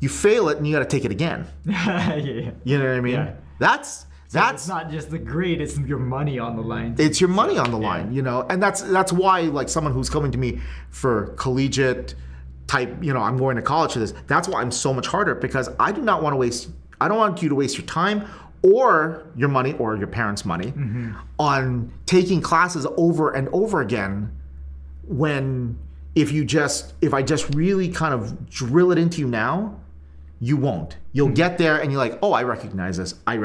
you fail it and you got to take it again. Yeah. You know what I mean? Yeah. That's It's not just the grade; it's your money on the line. It's your money on the line, and that's why, like, someone who's coming to me for collegiate type, I'm going to college for this. That's why I'm so much harder, because I don't want you to waste your time or your money or your parents' money on taking classes over and over again, when if I just really kind of drill it into you now, you won't. You'll get there and you're like, oh, I recognize this. And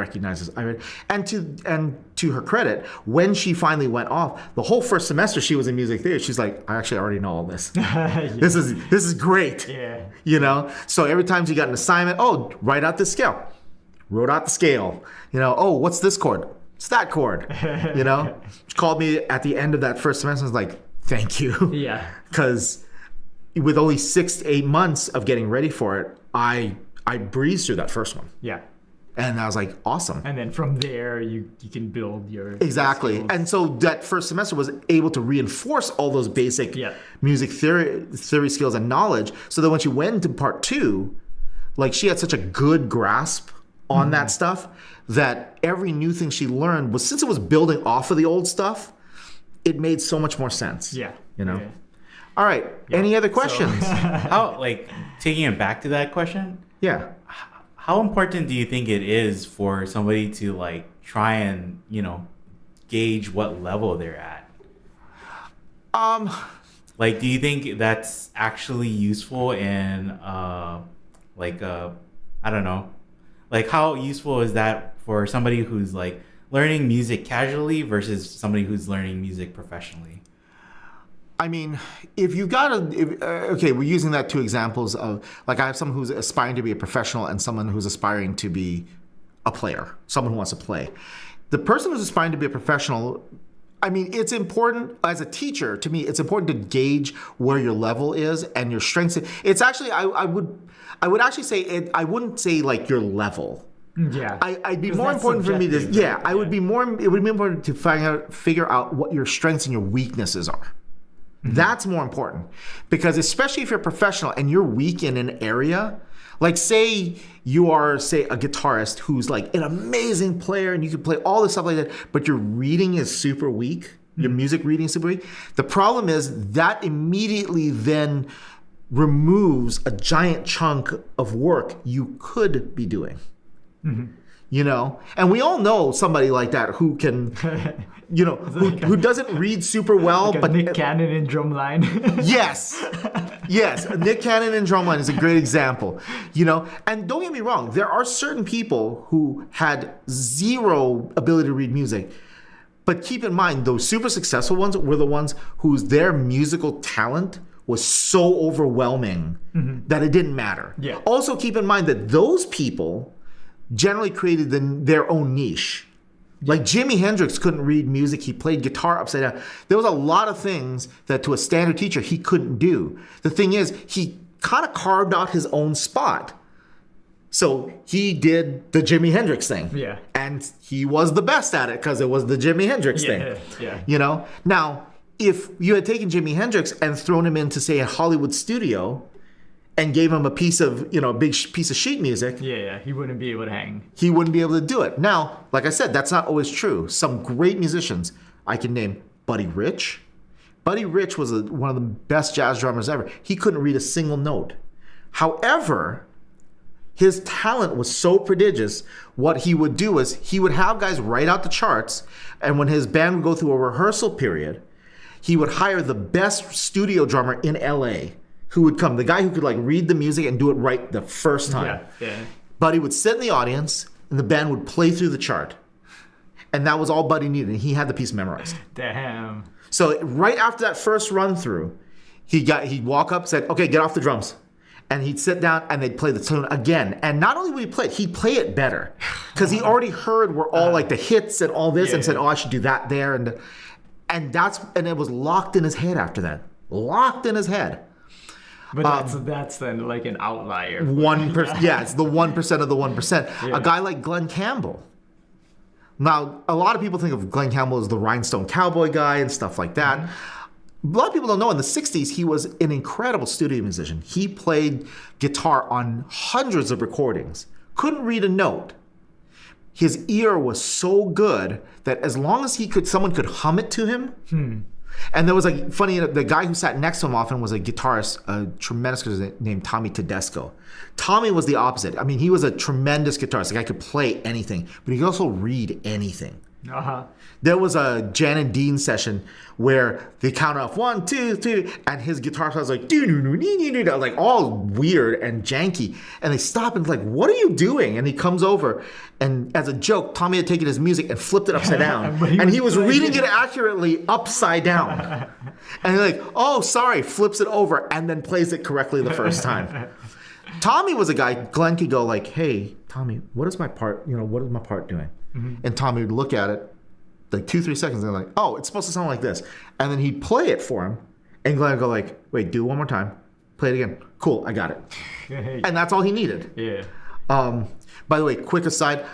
to her credit, when she finally went off, the whole first semester she was in music theory, she's like, I actually already know all this. This is great. Yeah. So every time she got an assignment, oh, write out this scale. Wrote out the scale. Oh, what's this chord? It's that chord. She called me at the end of that first semester and was like, thank you. Yeah. Because with only 6 to 8 months of getting ready for it, I breezed through that first one. Yeah. And I was like, awesome. And then from there, you can build your Exactly. skills. And so that first semester was able to reinforce all those basic music theory skills and knowledge, so that when she went into part 2, like, she had such a good grasp on that stuff, that every new thing she learned was, since it was building off of the old stuff, it made so much more sense. Yeah. Yeah. All right. Any other questions? How, like, taking it back to that question? Yeah. How important do you think it is for somebody to, like, try and, gauge what level they're at? Like, do you think that's actually useful in, I don't know, like, how useful is that for somebody who's, like, learning music casually versus somebody who's learning music professionally? I mean, if you've got okay, we're using that 2 examples of, like, I have someone who's aspiring to be a professional and someone who's aspiring to be a player, someone who wants to play. The person who's aspiring to be a professional, I mean, it's important as a teacher, to me, it's important to gauge where your level is and your strengths. It's actually, I would actually say, I wouldn't say, like, your level. Yeah. I'd be more important for me to, it would be important to figure out what your strengths and your weaknesses are. That's more important, because especially if you're a professional and you're weak in an area, like, say you are, a guitarist who's, like, an amazing player and you can play all this stuff like that, but your reading is super weak, your music reading is super weak. The problem is that immediately then removes a giant chunk of work you could be doing. And we all know somebody like that who can, who doesn't read super well, like but Nick Cannon in Drumline. Yes, Nick Cannon in Drumline is a great example. And don't get me wrong, there are certain people who had zero ability to read music, but keep in mind, those super successful ones were the ones whose their musical talent was so overwhelming that it didn't matter. Yeah. Also, keep in mind that those people generally created their own niche. Like, Jimi Hendrix couldn't read music. He played guitar upside down. There was a lot of things that to a standard teacher he couldn't do. The thing is, he kind of carved out his own spot. So he did the Jimi Hendrix thing. Yeah. And he was the best at it because it was the Jimi Hendrix thing. Yeah. Now, if you had taken Jimi Hendrix and thrown him into, say, a Hollywood studio and gave him a piece of, a big piece of sheet music, he wouldn't be able to hang. he wouldn't be able to do it. Now, like I said, that's not always true. Some great musicians, I can name Buddy Rich. Buddy Rich was one of the best jazz drummers ever. He couldn't read a single note. However, his talent was so prodigious, what he would do is he would have guys write out the charts, and when his band would go through a rehearsal period, he would hire the best studio drummer in LA who would come, the guy who could, like, read the music and do it right the first time. Yeah. Buddy would sit in the audience and the band would play through the chart. And that was all Buddy needed, and he had the piece memorized. Damn. So right after that first run through, he'd walk up, said, okay, get off the drums. And he'd sit down and they'd play the tune again. And not only would he play it, he'd play it better. Because he already heard where all like the hits and all this and said, oh, I should do that there. And it was locked in his head after that. Locked in his head. But that's then like an outlier. 1%. Yeah, it's the 1% of the 1%. Yeah. A guy like Glenn Campbell. Now, a lot of people think of Glenn Campbell as the rhinestone cowboy guy and stuff like that. A lot of people don't know in the 60s, he was an incredible studio musician. He played guitar on hundreds of recordings. Couldn't read a note. His ear was so good that as long as someone could hum it to him. And there was the guy who sat next to him often was a guitarist, a tremendous guitarist named Tommy Tedesco. Tommy was the opposite. I mean, he was a tremendous guitarist. The guy could play anything, but he could also read anything. There was a Jan and Dean session where they count off 1, 2, 3, and his guitar was like like all weird and janky. And they stop and like, what are you doing? And he comes over, and as a joke, Tommy had taken his music and flipped it upside down, and he was reading it accurately upside down. And they're like, oh, sorry, flips it over and then plays it correctly the first time. Tommy was a guy. Glenn could go like, hey, Tommy, what is my part? What is my part doing? And Tommy would look at it like 2-3 seconds and like, oh, it's supposed to sound like this. And then he'd play it for him. And Glenn would go like, wait, do it one more time. Play it again. Cool, I got it. And that's all he needed. Yeah. By the way, quick aside,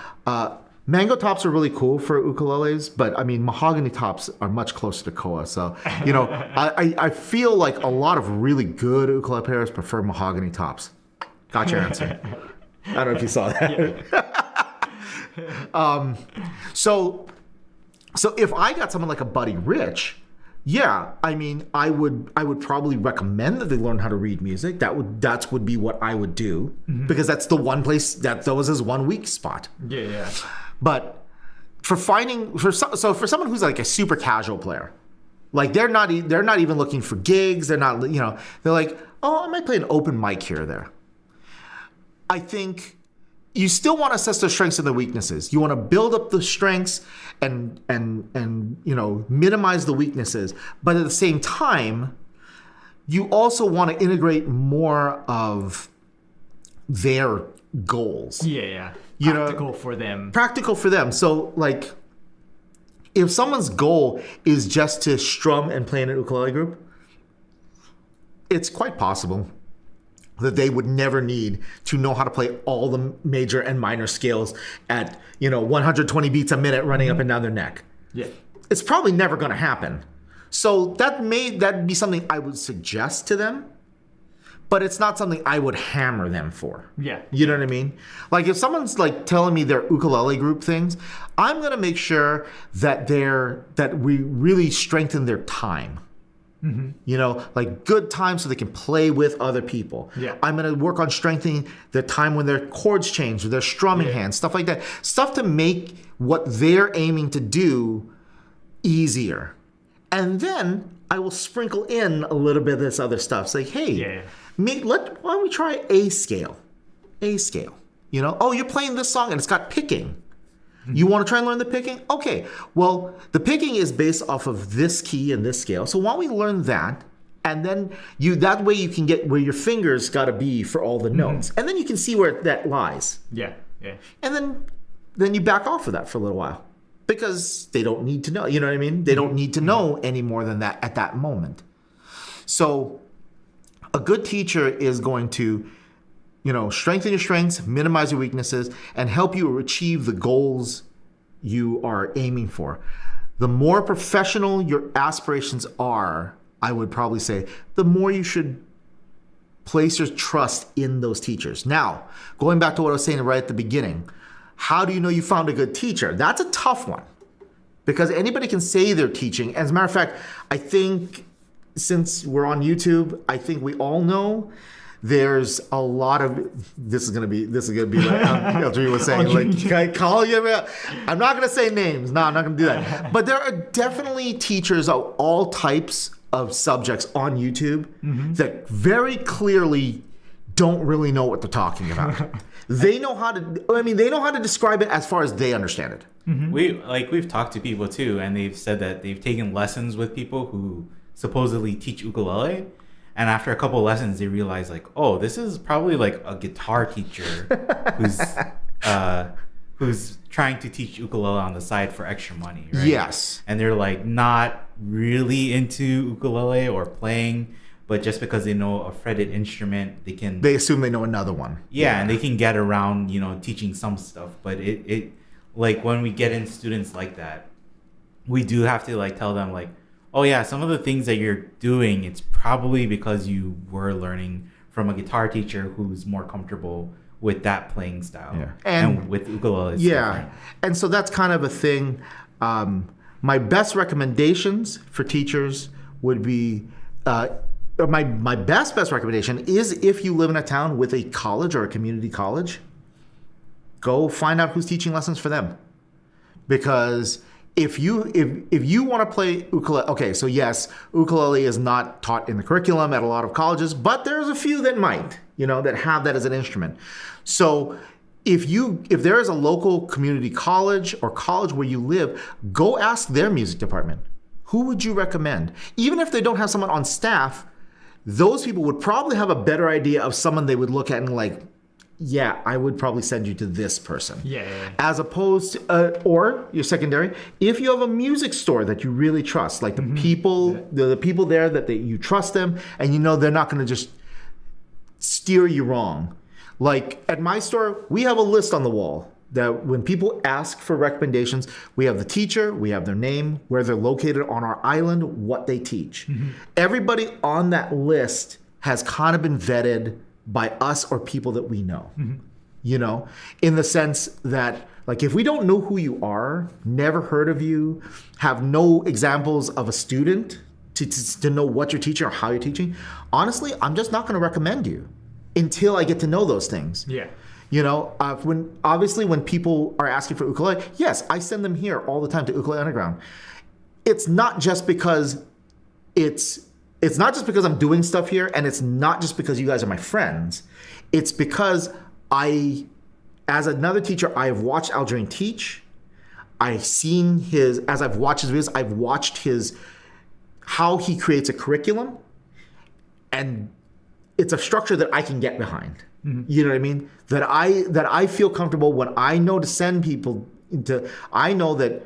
mango tops are really cool for ukuleles, but I mean, mahogany tops are much closer to koa. So, I feel like a lot of really good ukulele players prefer mahogany tops. Got your answer. I don't know if you saw that. So if I got someone like a Buddy Rich, yeah, I mean, I would probably recommend that they learn how to read music. That would be what I would do, because that's the one place that was his one weak spot. Yeah. But for someone who's like a super casual player, like they're not even looking for gigs. They're not, they're like, oh, I might play an open mic here or there. I think you still want to assess their strengths and their weaknesses. You want to build up the strengths and minimize the weaknesses. But at the same time, you also want to integrate more of their goals. Yeah. Practical for them. Practical for them. So like, if someone's goal is just to strum and play in an ukulele group, it's quite possible that they would never need to know how to play all the major and minor scales at 120 beats a minute running up and down their neck. Yeah, it's probably never going to happen. So that'd be something I would suggest to them, but it's not something I would hammer them for. Yeah, you know what I mean. Like if someone's like telling me their ukulele group things, I'm going to make sure that we really strengthen their time. Like good time so they can play with other people. Yeah. I'm going to work on strengthening their time when their chords change, or their strumming hands, stuff like that. Stuff to make what they're aiming to do easier. And then I will sprinkle in a little bit of this other stuff. It's like, hey, why don't we try A scale? A scale. Oh, you're playing this song and it's got picking. You want to try and learn the picking? Okay, well, the picking is based off of this key and this scale. So why don't we learn that? And then that way you can get where your fingers got to be for all the notes. And then you can see where that lies. Yeah. And then you back off of that for a little while, because they don't need to know. You know what I mean? They don't need to know any more than that at that moment. So a good teacher is going to strengthen your strengths, minimize your weaknesses, and help you achieve the goals you are aiming for. The more professional your aspirations are, I would probably say, the more you should place your trust in those teachers. Now, going back to what I was saying right at the beginning, how do you know you found a good teacher? That's a tough one, because anybody can say they're teaching. As a matter of fact, I think since we're on YouTube, I think we all know there's a lot of this is gonna be like Aldrine was saying, like, I'm not gonna say names. No, I'm not gonna do that. But there are definitely teachers of all types of subjects on YouTube that very clearly don't really know what they're talking about. They know how to describe it as far as they understand it. We've talked to people too, and they've said that they've taken lessons with people who supposedly teach ukulele, And after a couple of lessons, they realize like, oh, this is probably like a guitar teacher who's trying to teach ukulele on the side for extra money, right? Yes. And they're like not really into ukulele or playing, but just because they know a fretted instrument, they assume they know another one. Yeah, and they can get around, teaching some stuff. But it like when we get in students like that, we do have to like tell them like, oh yeah, some of the things that you're doing, it's probably because you were learning from a guitar teacher who's more comfortable with that playing style. Yeah. And with ukulele, it's yeah. different. And so that's kind of a thing. My best recommendations for teachers would be, or my best recommendation is if you live in a town with a college or a community college, go find out who's teaching lessons for them. Because if you want to play ukulele, okay, so yes, ukulele is not taught in the curriculum at a lot of colleges, but there's a few that might, that have that as an instrument. So if there is a local community college or college where you live, go ask their music department. Who would you recommend? Even if they don't have someone on staff, those people would probably have a better idea of someone they would look at and like, yeah, I would probably send you to this person. Yeah. As opposed to, or your secondary, if you have a music store that you really trust, like the people, the people there that you trust them, and they're not going to just steer you wrong. Like at my store, we have a list on the wall that when people ask for recommendations, we have the teacher, we have their name, where they're located on our island, what they teach. Everybody on that list has kind of been vetted by us or people that we know, in the sense that like if we don't know who you are, never heard of you, have no examples of a student to know what you're teaching or how you're teaching, honestly, I'm just not going to recommend you until I get to know those things. Yeah. When people are asking for ukulele, yes, I send them here all the time to Ukulele Underground. It's not just because I'm doing stuff here, and it's not just because you guys are my friends. It's because as another teacher, I have watched Aldrine teach. As I've watched his videos, I've watched how he creates a curriculum, and it's a structure that I can get behind. You know what I mean? That I feel comfortable when I know to send people into. I know that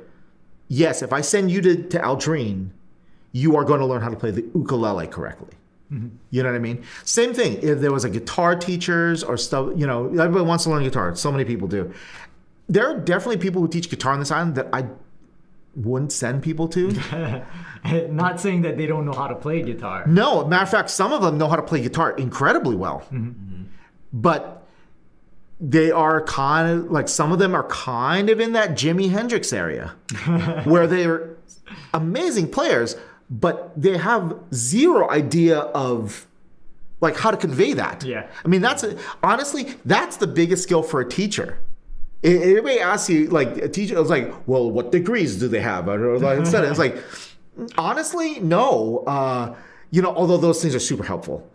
yes, if I send you to Aldrine, you are going to learn how to play the ukulele correctly. You know what I mean? Same thing. If there was a guitar teachers or stuff, everybody wants to learn guitar. So many people do. There are definitely people who teach guitar on this island that I wouldn't send people to. Not saying that they don't know how to play guitar. No, matter of fact, some of them know how to play guitar incredibly well. But they are kind of like, some of them are kind of in that Jimi Hendrix area where they're amazing players, but they have zero idea of like how to convey that. Yeah. I mean, honestly, that's the biggest skill for a teacher. Everybody asks you, like a teacher, it's like, well, what degrees do they have? Or like, instead, it's like, honestly, no. Although those things are super helpful.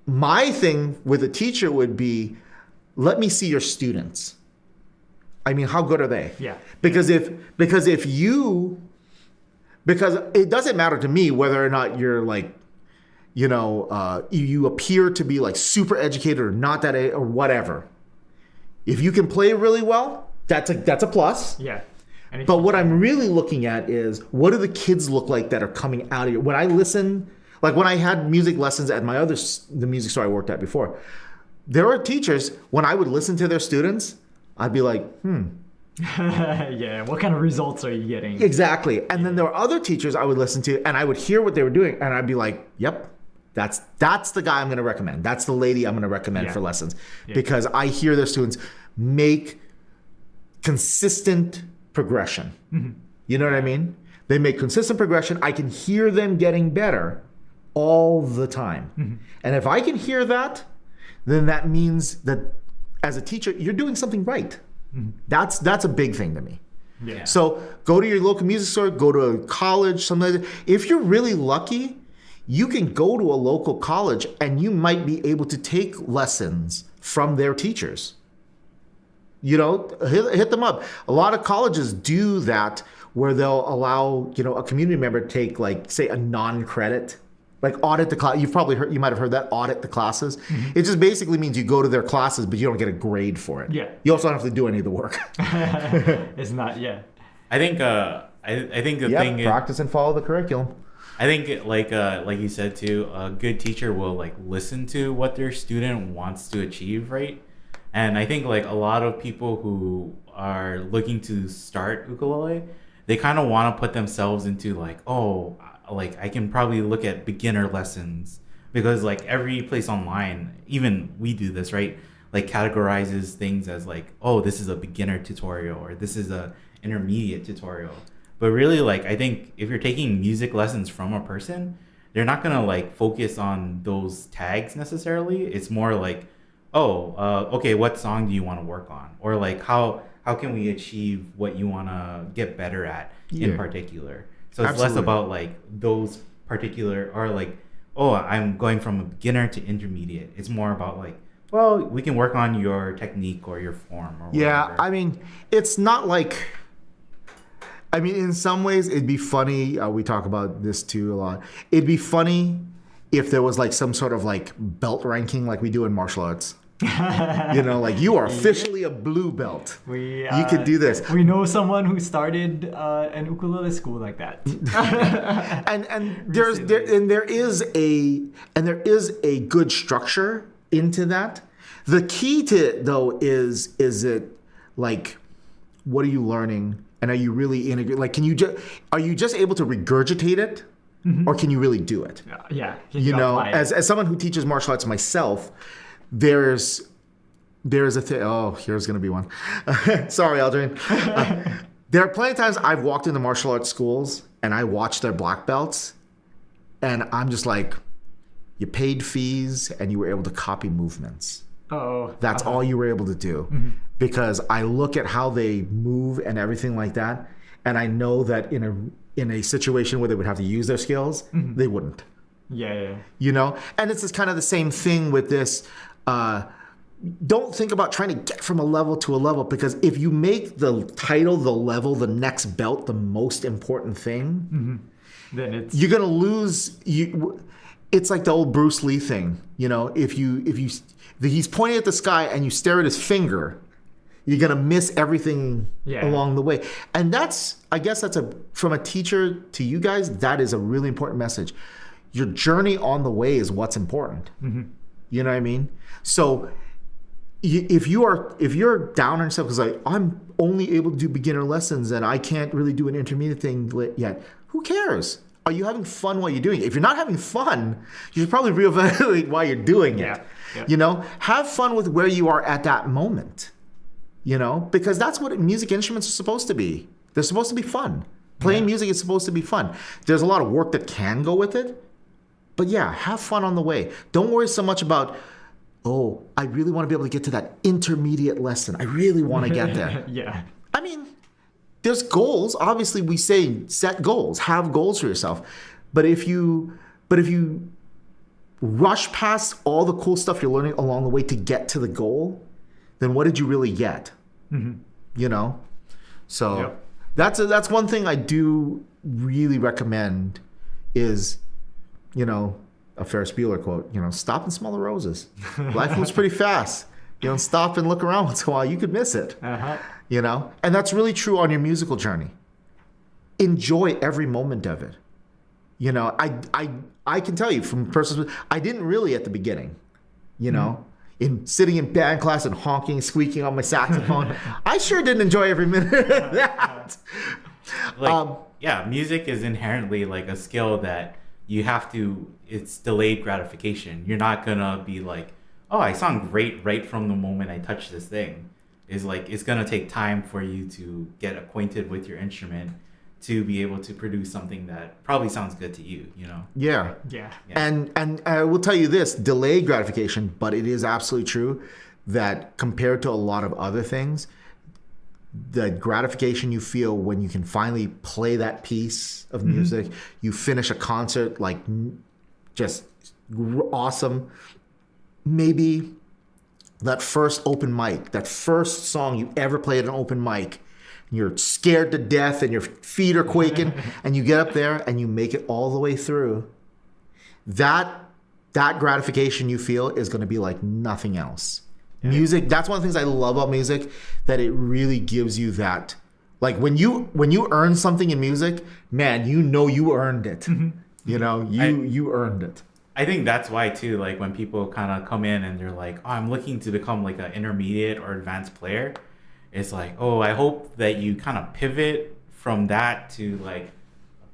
My thing with a teacher would be, let me see your students. I mean, how good are they? Yeah. Because it doesn't matter to me whether or not you're like, you appear to be like super educated or not that, or whatever. If you can play really well, that's a plus. Yeah. But what I'm really looking at is, what do the kids look like that are coming out of here? When I listen, like when I had music lessons at the music store I worked at before, there were teachers, when I would listen to their students, I'd be like, yeah, what kind of results are you getting? Exactly. And then there were other teachers I would listen to, and I would hear what they were doing, and I'd be like, yep, that's the guy I'm going to recommend. That's the lady I'm going to recommend for lessons. Because I hear their students make consistent progression. You know what I mean? They make consistent progression. I can hear them getting better all the time. And if I can hear that, then that means that as a teacher, you're doing something right. That's a big thing to me. Yeah. So go to your local music store, go to a college, something like that. If you're really lucky, you can go to a local college and you might be able to take lessons from their teachers. Hit them up. A lot of colleges do that, where they'll allow, a community member to take, like, say, a non-credit, Like audit the class. You might have heard that, audit the classes. It just basically means you go to their classes, but you don't get a grade for it. Yeah. You also don't have to do any of the work. It's not, yeah. I think I think the thing is, practice and follow the curriculum. I think like you said too, a good teacher will like listen to what their student wants to achieve, right? And I think like a lot of people who are looking to start ukulele, they kind of want to put themselves into like, oh, like I can probably look at beginner lessons, because like every place online, even we do this, right? Like categorizes things as like, oh, this is a beginner tutorial or this is a intermediate tutorial. But really, like, I think if you're taking music lessons from a person, they're not gonna like focus on those tags necessarily. It's more like, oh, okay, what song do you want to work on, or like how can we achieve what you want to get better at in particular. So it's less about like those particular, or like, oh, I'm going from a beginner to intermediate. It's more about like, well, we can work on your technique or your form or Yeah, whatever. I mean, it's not like. I mean, in some ways, it'd be funny. We talk about this too a lot. It'd be funny if there was like some sort of like belt ranking, like we do in martial arts. You know, like you are officially a blue belt. You could do this. We know someone who started an ukulele school like that. and there is a good structure into that. The key to it though is it like, what are you learning? And are you really integrating? Like, are you just able to regurgitate it, or can you really do it? Yeah. You know, as someone who teaches martial arts myself, there's a thing. Oh, here's gonna be one. Sorry, Aldrine. There are plenty of times I've walked into martial arts schools and I watched their black belts, and I'm just like, you paid fees and you were able to copy movements. Oh, That's all you were able to do. Because I look at how they move and everything like that, and I know that in a situation where they would have to use their skills, they wouldn't. Yeah. You know? And it's just kind of the same thing with this. Don't think about trying to get from a level to a level, because if you make the title, the level, the next belt the most important thing, Then you're gonna lose. It's like the old Bruce Lee thing. You know, if he's pointing at the sky and you stare at his finger, you're gonna miss everything along the way. And I guess that's from a teacher to you guys, that is a really important message. Your journey on the way is what's important. You know what I mean? So if you're down on yourself because like, I'm only able to do beginner lessons and I can't really do an intermediate thing yet, who cares? Are you having fun while you're doing it? If you're not having fun, you should probably reevaluate why you're doing it. Yeah. You know, have fun with where you are at that moment. You know, because that's what music instruments are supposed to be. They're supposed to be fun. Playing music is supposed to be fun. There's a lot of work that can go with it, but yeah, have fun on the way. Don't worry so much about, oh, I really want to be able to get to that intermediate lesson. I really want to get there. Yeah. I mean, there's goals. Obviously, we say set goals, have goals for yourself. But if you rush past all the cool stuff you're learning along the way to get to the goal, then what did you really get? You know? So that's one thing I do really recommend is, you know, a Ferris Bueller quote, you know, stop and smell the roses. Life moves pretty fast. You know, stop and look around once in a while. You could miss it. You know? And that's really true on your musical journey. Enjoy every moment of it. You know, I can tell you from personal, I didn't really at the beginning, you know, in sitting in band class and honking, squeaking on my saxophone. I sure didn't enjoy every minute of that. Like, music is inherently like a skill that you have to, it's delayed gratification. You're not gonna be like, oh, I sound great right from the moment I touch this thing. It's like, it's gonna take time for you to get acquainted with your instrument to be able to produce something that probably sounds good to you, you know? Yeah. Yeah. And I will tell you this, delayed gratification, but it is absolutely true that compared to a lot of other things, the gratification you feel when you can finally play that piece of music, you finish a concert like just awesome. Maybe that first open mic, that first song you ever played at an open mic, you're scared to death and your feet are quaking and you get up there and you make it all the way through. that gratification you feel is going to be like nothing else. Music, that's one of the things I love about music, that it really gives you that, like when you earn something in music, man, you know you earned it. You know, you earned it. I think that's why too, like when people kind of come in and they're like, oh, I'm looking to become like an intermediate or advanced player, it's like, oh, I hope that you kind of pivot from that to like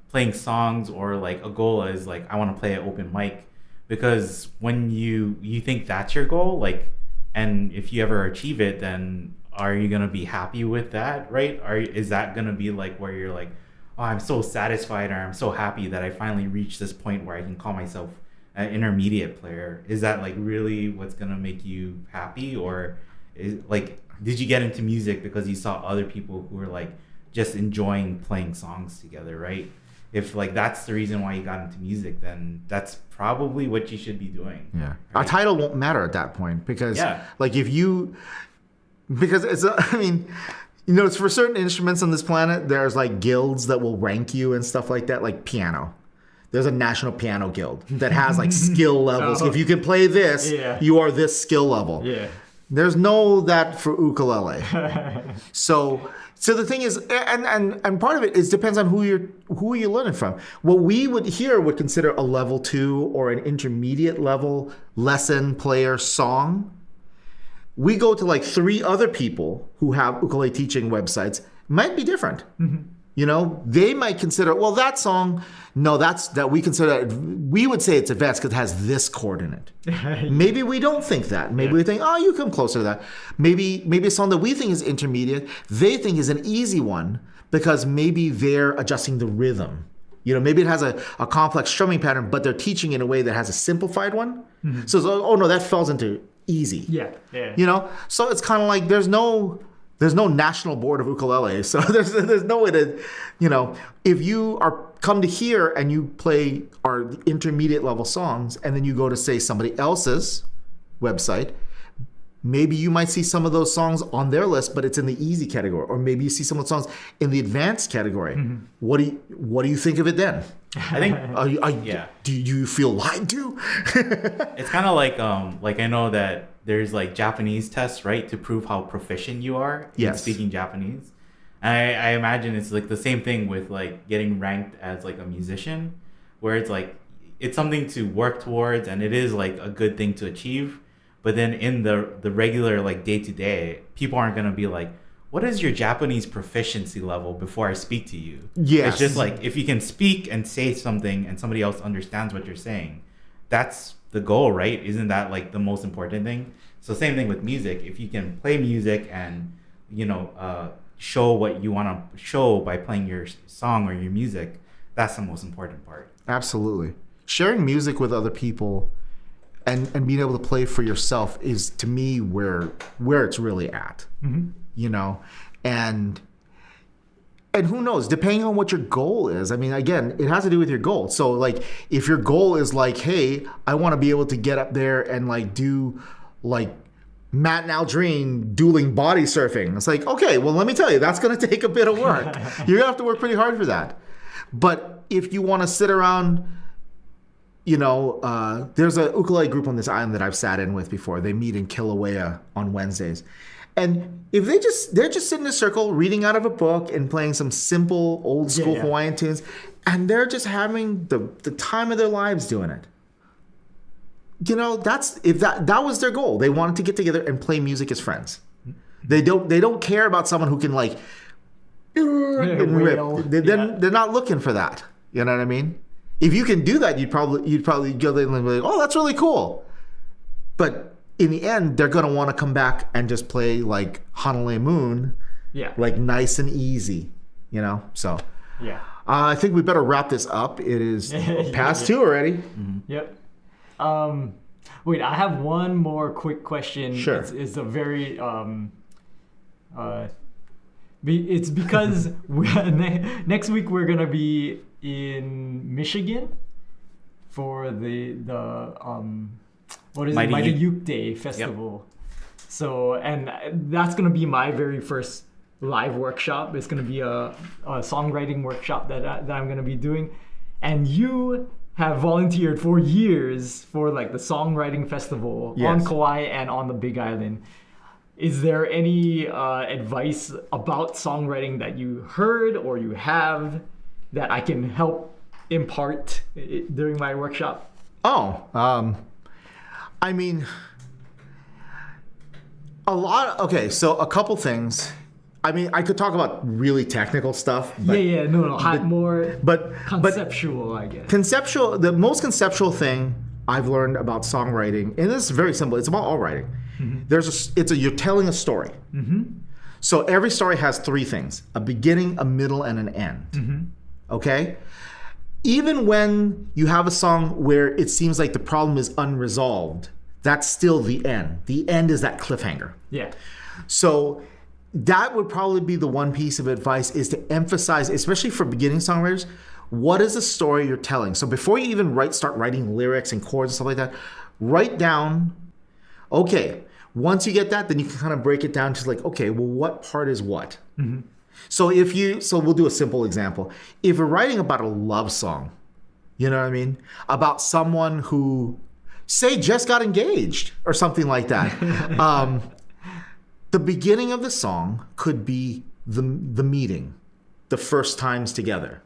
playing songs, or like a goal is like, I want to play an open mic. Because when you think that's your goal, like, and if you ever achieve it, then are you going to be happy with that, right? Is that going to be like where you're like, oh, I'm so satisfied, or I'm so happy that I finally reached this point where I can call myself an intermediate player? Is that like really what's going to make you happy? Or did you get into music because you saw other people who were like just enjoying playing songs together, right? If like that's the reason why you got into music, then that's probably what you should be doing. Yeah. Right? Our title won't matter at that point, because like because it's I mean, you know, it's for certain instruments on this planet, there's like guilds that will rank you and stuff like that, like piano. There's a national piano guild that has like skill levels. If you can play this, you are this skill level. Yeah. There's no that for ukulele. So the thing is, and part of it is depends on who you're learning from. What we would consider a level 2 or an intermediate level lesson player song. We go to like 3 other people who have ukulele teaching websites, might be different. You know, they might consider, well, that song, no, we consider that, we would say it's advanced because it has this chord in it. Maybe we don't think that. Maybe we think, oh, you come closer to that. Maybe a song that we think is intermediate, they think is an easy one because maybe they're adjusting the rhythm. You know, maybe it has a complex strumming pattern, but they're teaching in a way that has a simplified one. So it's, oh no, that falls into easy. Yeah. You know, so it's kind of like there's no national board of ukulele, so there's no way to, you know, if you come to here and you play our intermediate level songs, and then you go to say somebody else's website, maybe you might see some of those songs on their list, but it's in the easy category, or maybe you see some of the songs in the advanced category. What do you think of it then? I think do you feel lied to? It's kind of like I know that there's like Japanese tests, right, to prove how proficient you are in speaking Japanese. And I imagine it's like the same thing with like getting ranked as like a musician, where it's like it's something to work towards, and it is like a good thing to achieve. But then in the regular like day to day, people aren't gonna be like, what is your Japanese proficiency level before I speak to you? It's just like, if you can speak and say something and somebody else understands what you're saying, that's the goal, right? Isn't that like the most important thing? So same thing with music. If you can play music and, you know, show what you want to show by playing your song or your music, that's the most important part. Absolutely. Sharing music with other people and being able to play for yourself is, to me, where it's really at. You know, and who knows, depending on what your goal is. I mean, again, it has to do with your goal. So like, if your goal is like, hey, I want to be able to get up there and like do like Matt and Aldrine dueling body surfing. It's like, okay, well, let me tell you, that's going to take a bit of work. You're going to have to work pretty hard for that. But if you want to sit around, you know, there's a ukulele group on this island that I've sat in with before. They meet in Kilauea on Wednesdays. And if they're just sitting in a circle reading out of a book and playing some simple old school Hawaiian tunes, and they're just having the time of their lives doing it. You know, if that was their goal. They wanted to get together and play music as friends. They don't care about someone who can like and rip. They're not looking for that. You know what I mean? If you can do that, you'd probably go there and be like, oh, that's really cool. But in the end, they're going to want to come back and just play like Honolulu Moon, like nice and easy, you know? So I think we better wrap this up. It is past 2 already. Yep. Wait, I have one more quick question. Sure. It's a very it's because next week we're gonna be in Michigan for the what is Mighty it? Mighty Uke Day Festival. Yep. So, and that's going to be my very first live workshop. It's going to be a songwriting workshop that I'm going to be doing. And you have volunteered for years for like the songwriting festival on Yes. Kauai and on the Big Island. Is there any advice about songwriting that you heard or you have that I can help impart during my workshop? Oh, I mean, okay, so a couple things. I mean, I could talk about really technical stuff. But, More but conceptual, I guess. conceptual, the most conceptual thing I've learned about songwriting, and this is very simple, it's about all writing. You're telling a story. So every story has three things: a beginning, a middle, and an end. Okay? Even when you have a song where it seems like the problem is unresolved, that's still the end. The end is that cliffhanger. Yeah. So that would probably be the one piece of advice, is to emphasize, especially for beginning songwriters, what is the story you're telling? So before you even start writing lyrics and chords and stuff like that, write down, okay, once you get that, then you can kind of break it down to like, okay, well, what part is what? So we'll do a simple example. If you're writing about a love song, you know what I mean? About someone who, say, just got engaged or something like that. The beginning of the song could be the meeting, the first times together.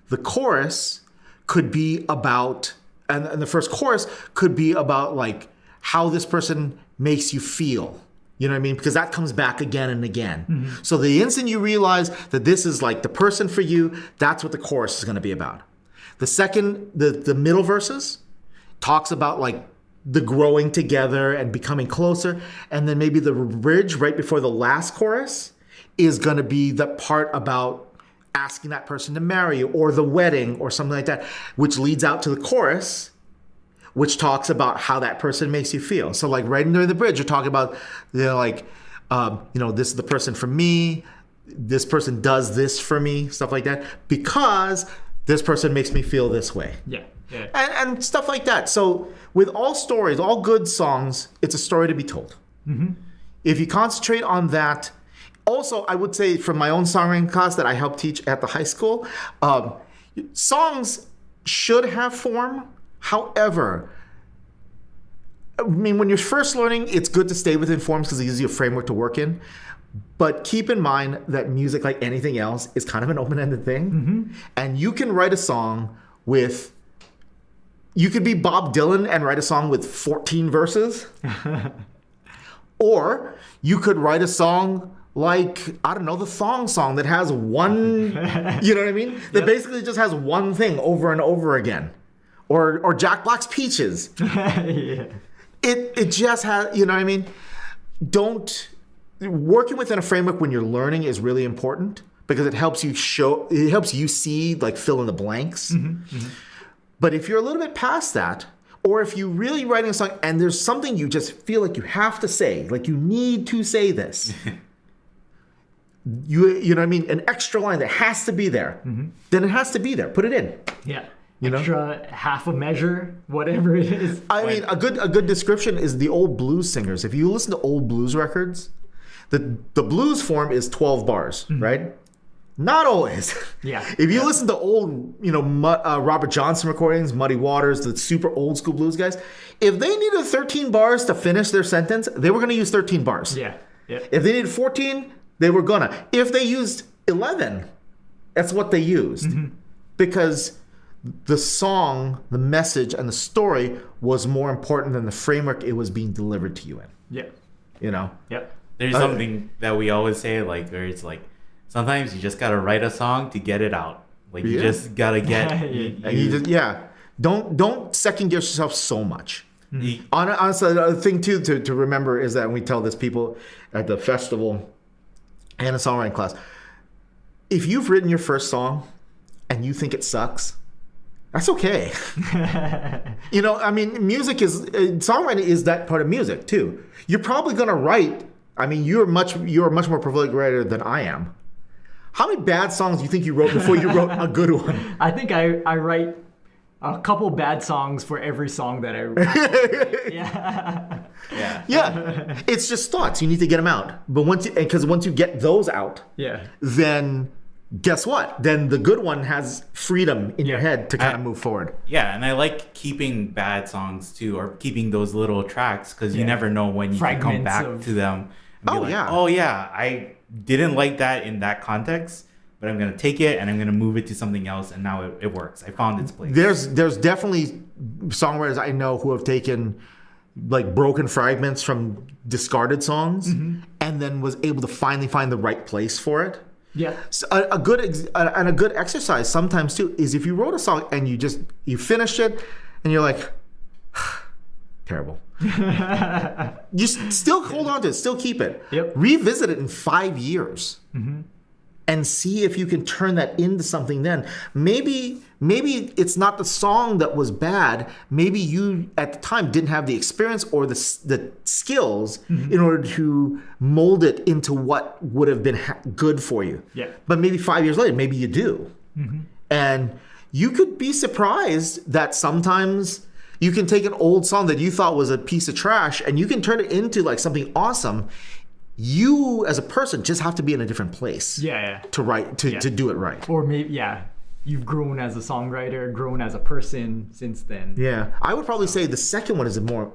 The chorus could be about, and the first chorus could be about like how this person makes you feel. You know what I mean? Because that comes back again and again. So the instant you realize that this is like the person for you, that's what the chorus is going to be about. The second, the middle verses talks about like the growing together and becoming closer. And then maybe the bridge right before the last chorus is going to be the part about asking that person to marry you, or the wedding or something like that, which leads out to the chorus, which talks about how that person makes you feel. So like right near the bridge, you're talking about, this is the person for me. This person does this for me, stuff like that, because this person makes me feel this way. Yeah. And stuff like that. So with all stories, all good songs, it's a story to be told. If you concentrate on that. Also, I would say from my own songwriting class that I help teach at the high school, songs should have form. However, I mean, when you're first learning, it's good to stay within forms because it gives you a framework to work in. But keep in mind that music, like anything else, is kind of an open-ended thing. And you can write a song with, you could be Bob Dylan and write a song with 14 verses. Or you could write a song like, I don't know, the thong song that has one, you know what I mean? That basically just has one thing over and over again. Or Jack Black's Peaches. It just has, you know what I mean? Working within a framework when you're learning is really important because it helps you see, like, fill in the blanks. But if you're a little bit past that, or if you're really writing a song and there's something you just feel like you have to say, like you need to say this, you know what I mean? An extra line that has to be there, then it has to be there. Put it in. Yeah. You know? Extra half a measure, whatever it is. I mean, a good description is the old blues singers. If you listen to old blues records, the blues form is 12 bars, right? Not always. Yeah. If you listen to old, Robert Johnson recordings, Muddy Waters, the super old school blues guys, if they needed 13 bars to finish their sentence, they were going to use 13 bars. Yeah. If they needed 14, they were gonna. If they used 11, that's what they used. Because the song, the message, and the story was more important than the framework it was being delivered to you in. Yeah. You know? Yep. There's something that we always say, like, where it's like, sometimes you just gotta write a song to get it out. Like, you just gotta get... Don't second guess yourself so much. Honestly, the thing, too, to remember is that when we tell this people at the festival and a songwriting class, if you've written your first song and you think it sucks, that's okay. I mean, songwriting is that part of music, too. You're probably gonna write... I mean, you're a much more prolific writer than I am. How many bad songs do you think you wrote before you wrote a good one? I think I write a couple bad songs for every song that I write. Yeah. It's just thoughts. You need to get them out. But once you get those out, then guess what? Then the good one has freedom in your head to kind of move forward. Yeah, and I like keeping bad songs too, or keeping those little tracks, because you never know when you can come back to them and be like, oh yeah, I didn't like that in that context, but I'm going to take it and I'm going to move it to something else, and now it works. I found its place. There's definitely songwriters I know who have taken like broken fragments from discarded songs and then was able to finally find the right place for it. Yeah. So a good exercise sometimes too is if you wrote a song and you finished it and you're like, terrible. You still hold on to it, still keep it. Yep. Revisit it in 5 years and see if you can turn that into something then. Maybe it's not the song that was bad. Maybe you at the time didn't have the experience or the skills in order to mold it into what would have been good for you. Yeah. But maybe 5 years later, maybe you do. And you could be surprised that sometimes you can take an old song that you thought was a piece of trash and you can turn it into like something awesome. You as a person just have to be in a different place. To write to do it right. Or maybe you've grown as a songwriter, grown as a person since then. Yeah, I would probably say the second one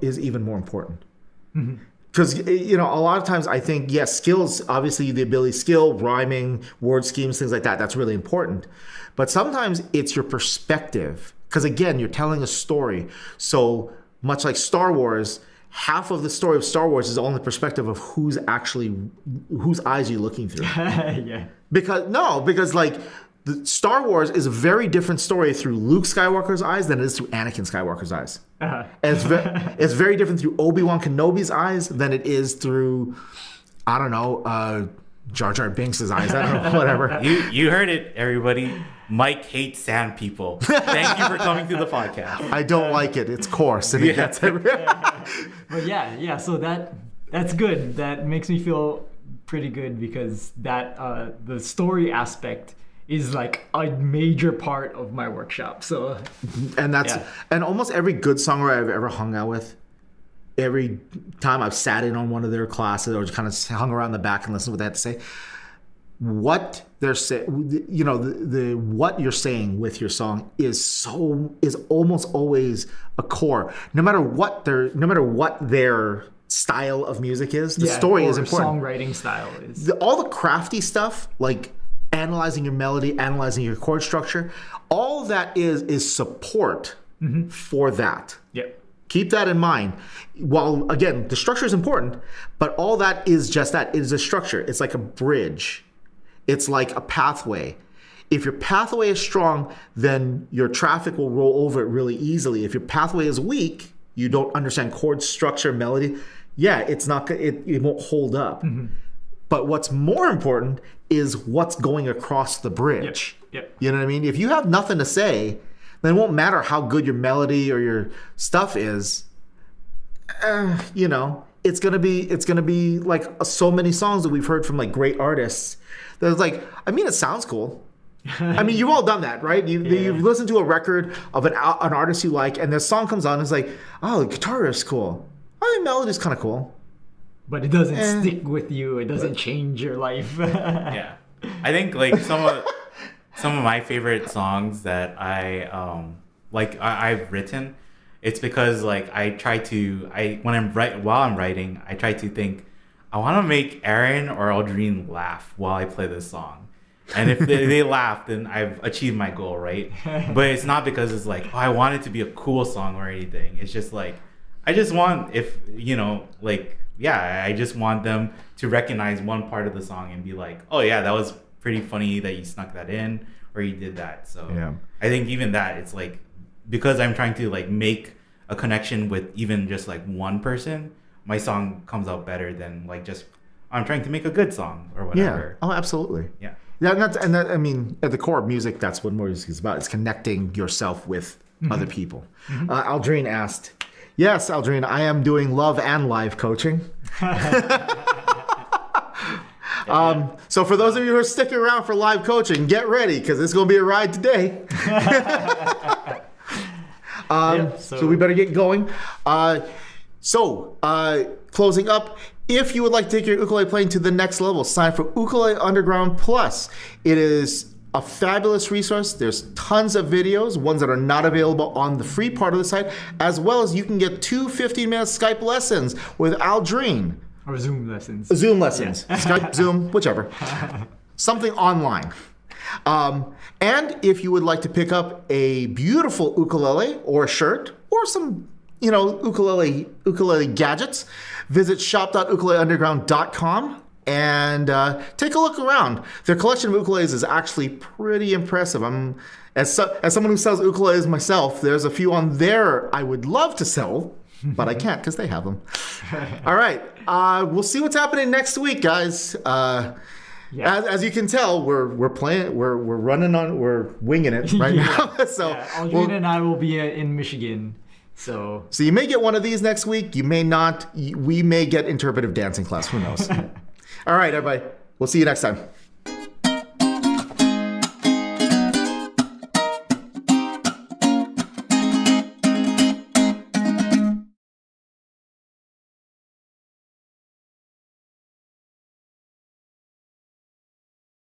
is even more important. Because a lot of times I think skills, obviously the ability, skill, rhyming, word schemes, things like that. That's really important. But sometimes it's your perspective. Because again, you're telling a story. So much like Star Wars, half of the story of Star Wars is on the perspective of whose eyes you're looking through. Because like the Star Wars is a very different story through Luke Skywalker's eyes than it is through Anakin Skywalker's eyes. And it's very different through Obi-Wan Kenobi's eyes than it is through, I don't know, Jar Jar Binks' eyes. I don't know, whatever. You heard it, everybody. Mike hates sand people. Thank you for coming to the podcast. I don't like it. It's coarse and it gets everywhere. But so that's good. That makes me feel pretty good because that the story aspect is like a major part of my workshop. So and almost every good songwriter I've ever hung out with, every time I've sat in on one of their classes or just kind of hung around the back and listened to what they had to say, what they're saying, the what you're saying with your song is almost always a core. No matter what their style of music is, the story is important. Songwriting style is all the crafty stuff, like analyzing your melody, analyzing your chord structure, all that is support for that. Yep. Keep that in mind. While, again, the structure is important, but all that is just that. It is a structure. It's like a bridge. It's like a pathway. If your pathway is strong, then your traffic will roll over it really easily. If your pathway is weak, you don't understand chord structure, melody, it won't hold up. But what's more important is what's going across the bridge. Yep. You know what I mean? If you have nothing to say, then it won't matter how good your melody or your stuff is. It's gonna be like so many songs that we've heard from like great artists. There's like, it sounds cool. You've all done that, right? You've listened to a record of an artist you like, and this song comes on, and it's like, oh, the guitar is cool. Oh, the melody's kind of cool. But it doesn't stick with you. It doesn't change your life. Yeah, I think like some of my favorite songs that I've written, it's because like while I'm writing, I try to think, I want to make Aaron or Aldrine laugh while I play this song. And if they laugh, then I've achieved my goal, right? But it's not because it's like, I want it to be a cool song or anything. It's just like, I just want, I just want them to recognize one part of the song and be like, oh yeah, that was pretty funny that you snuck that in or you did that. So I think even that, it's like, because I'm trying to like make a connection with even just like one person, my song comes out better than like just I'm trying to make a good song or whatever. Yeah. Oh, absolutely. Yeah. Yeah, at the core of music, that's what music is about. It's connecting yourself with other people. Aldrine asked, yes, Aldrine, I am doing love and live coaching. So for those of you who are sticking around for live coaching, get ready because it's going to be a ride today. So we better get going. Closing up, If you would like to take your ukulele playing to the next level, sign for Ukulele Underground Plus. It is a fabulous resource. There's tons of videos, ones that are not available on the free part of the site, as well as you can get 2 15-minute Skype lessons with Aldrine. Or Zoom lessons. Zoom lessons. Yeah. Skype, Zoom, whichever. Something online. And if you would like to pick up a beautiful ukulele or a shirt or some, ukulele gadgets, visit shop.ukuleleunderground.com and take a look around. Their collection of ukuleles is actually pretty impressive. As someone who sells ukuleles myself, there's a few on there I would love to sell, but I can't because they have them. All right, we'll see what's happening next week, guys. As you can tell, we're winging it right now. So Aldrine and I will be in Michigan. So you may get one of these next week. You may not. We may get interpretive dancing class. Who knows? All right, everybody. We'll see you next time.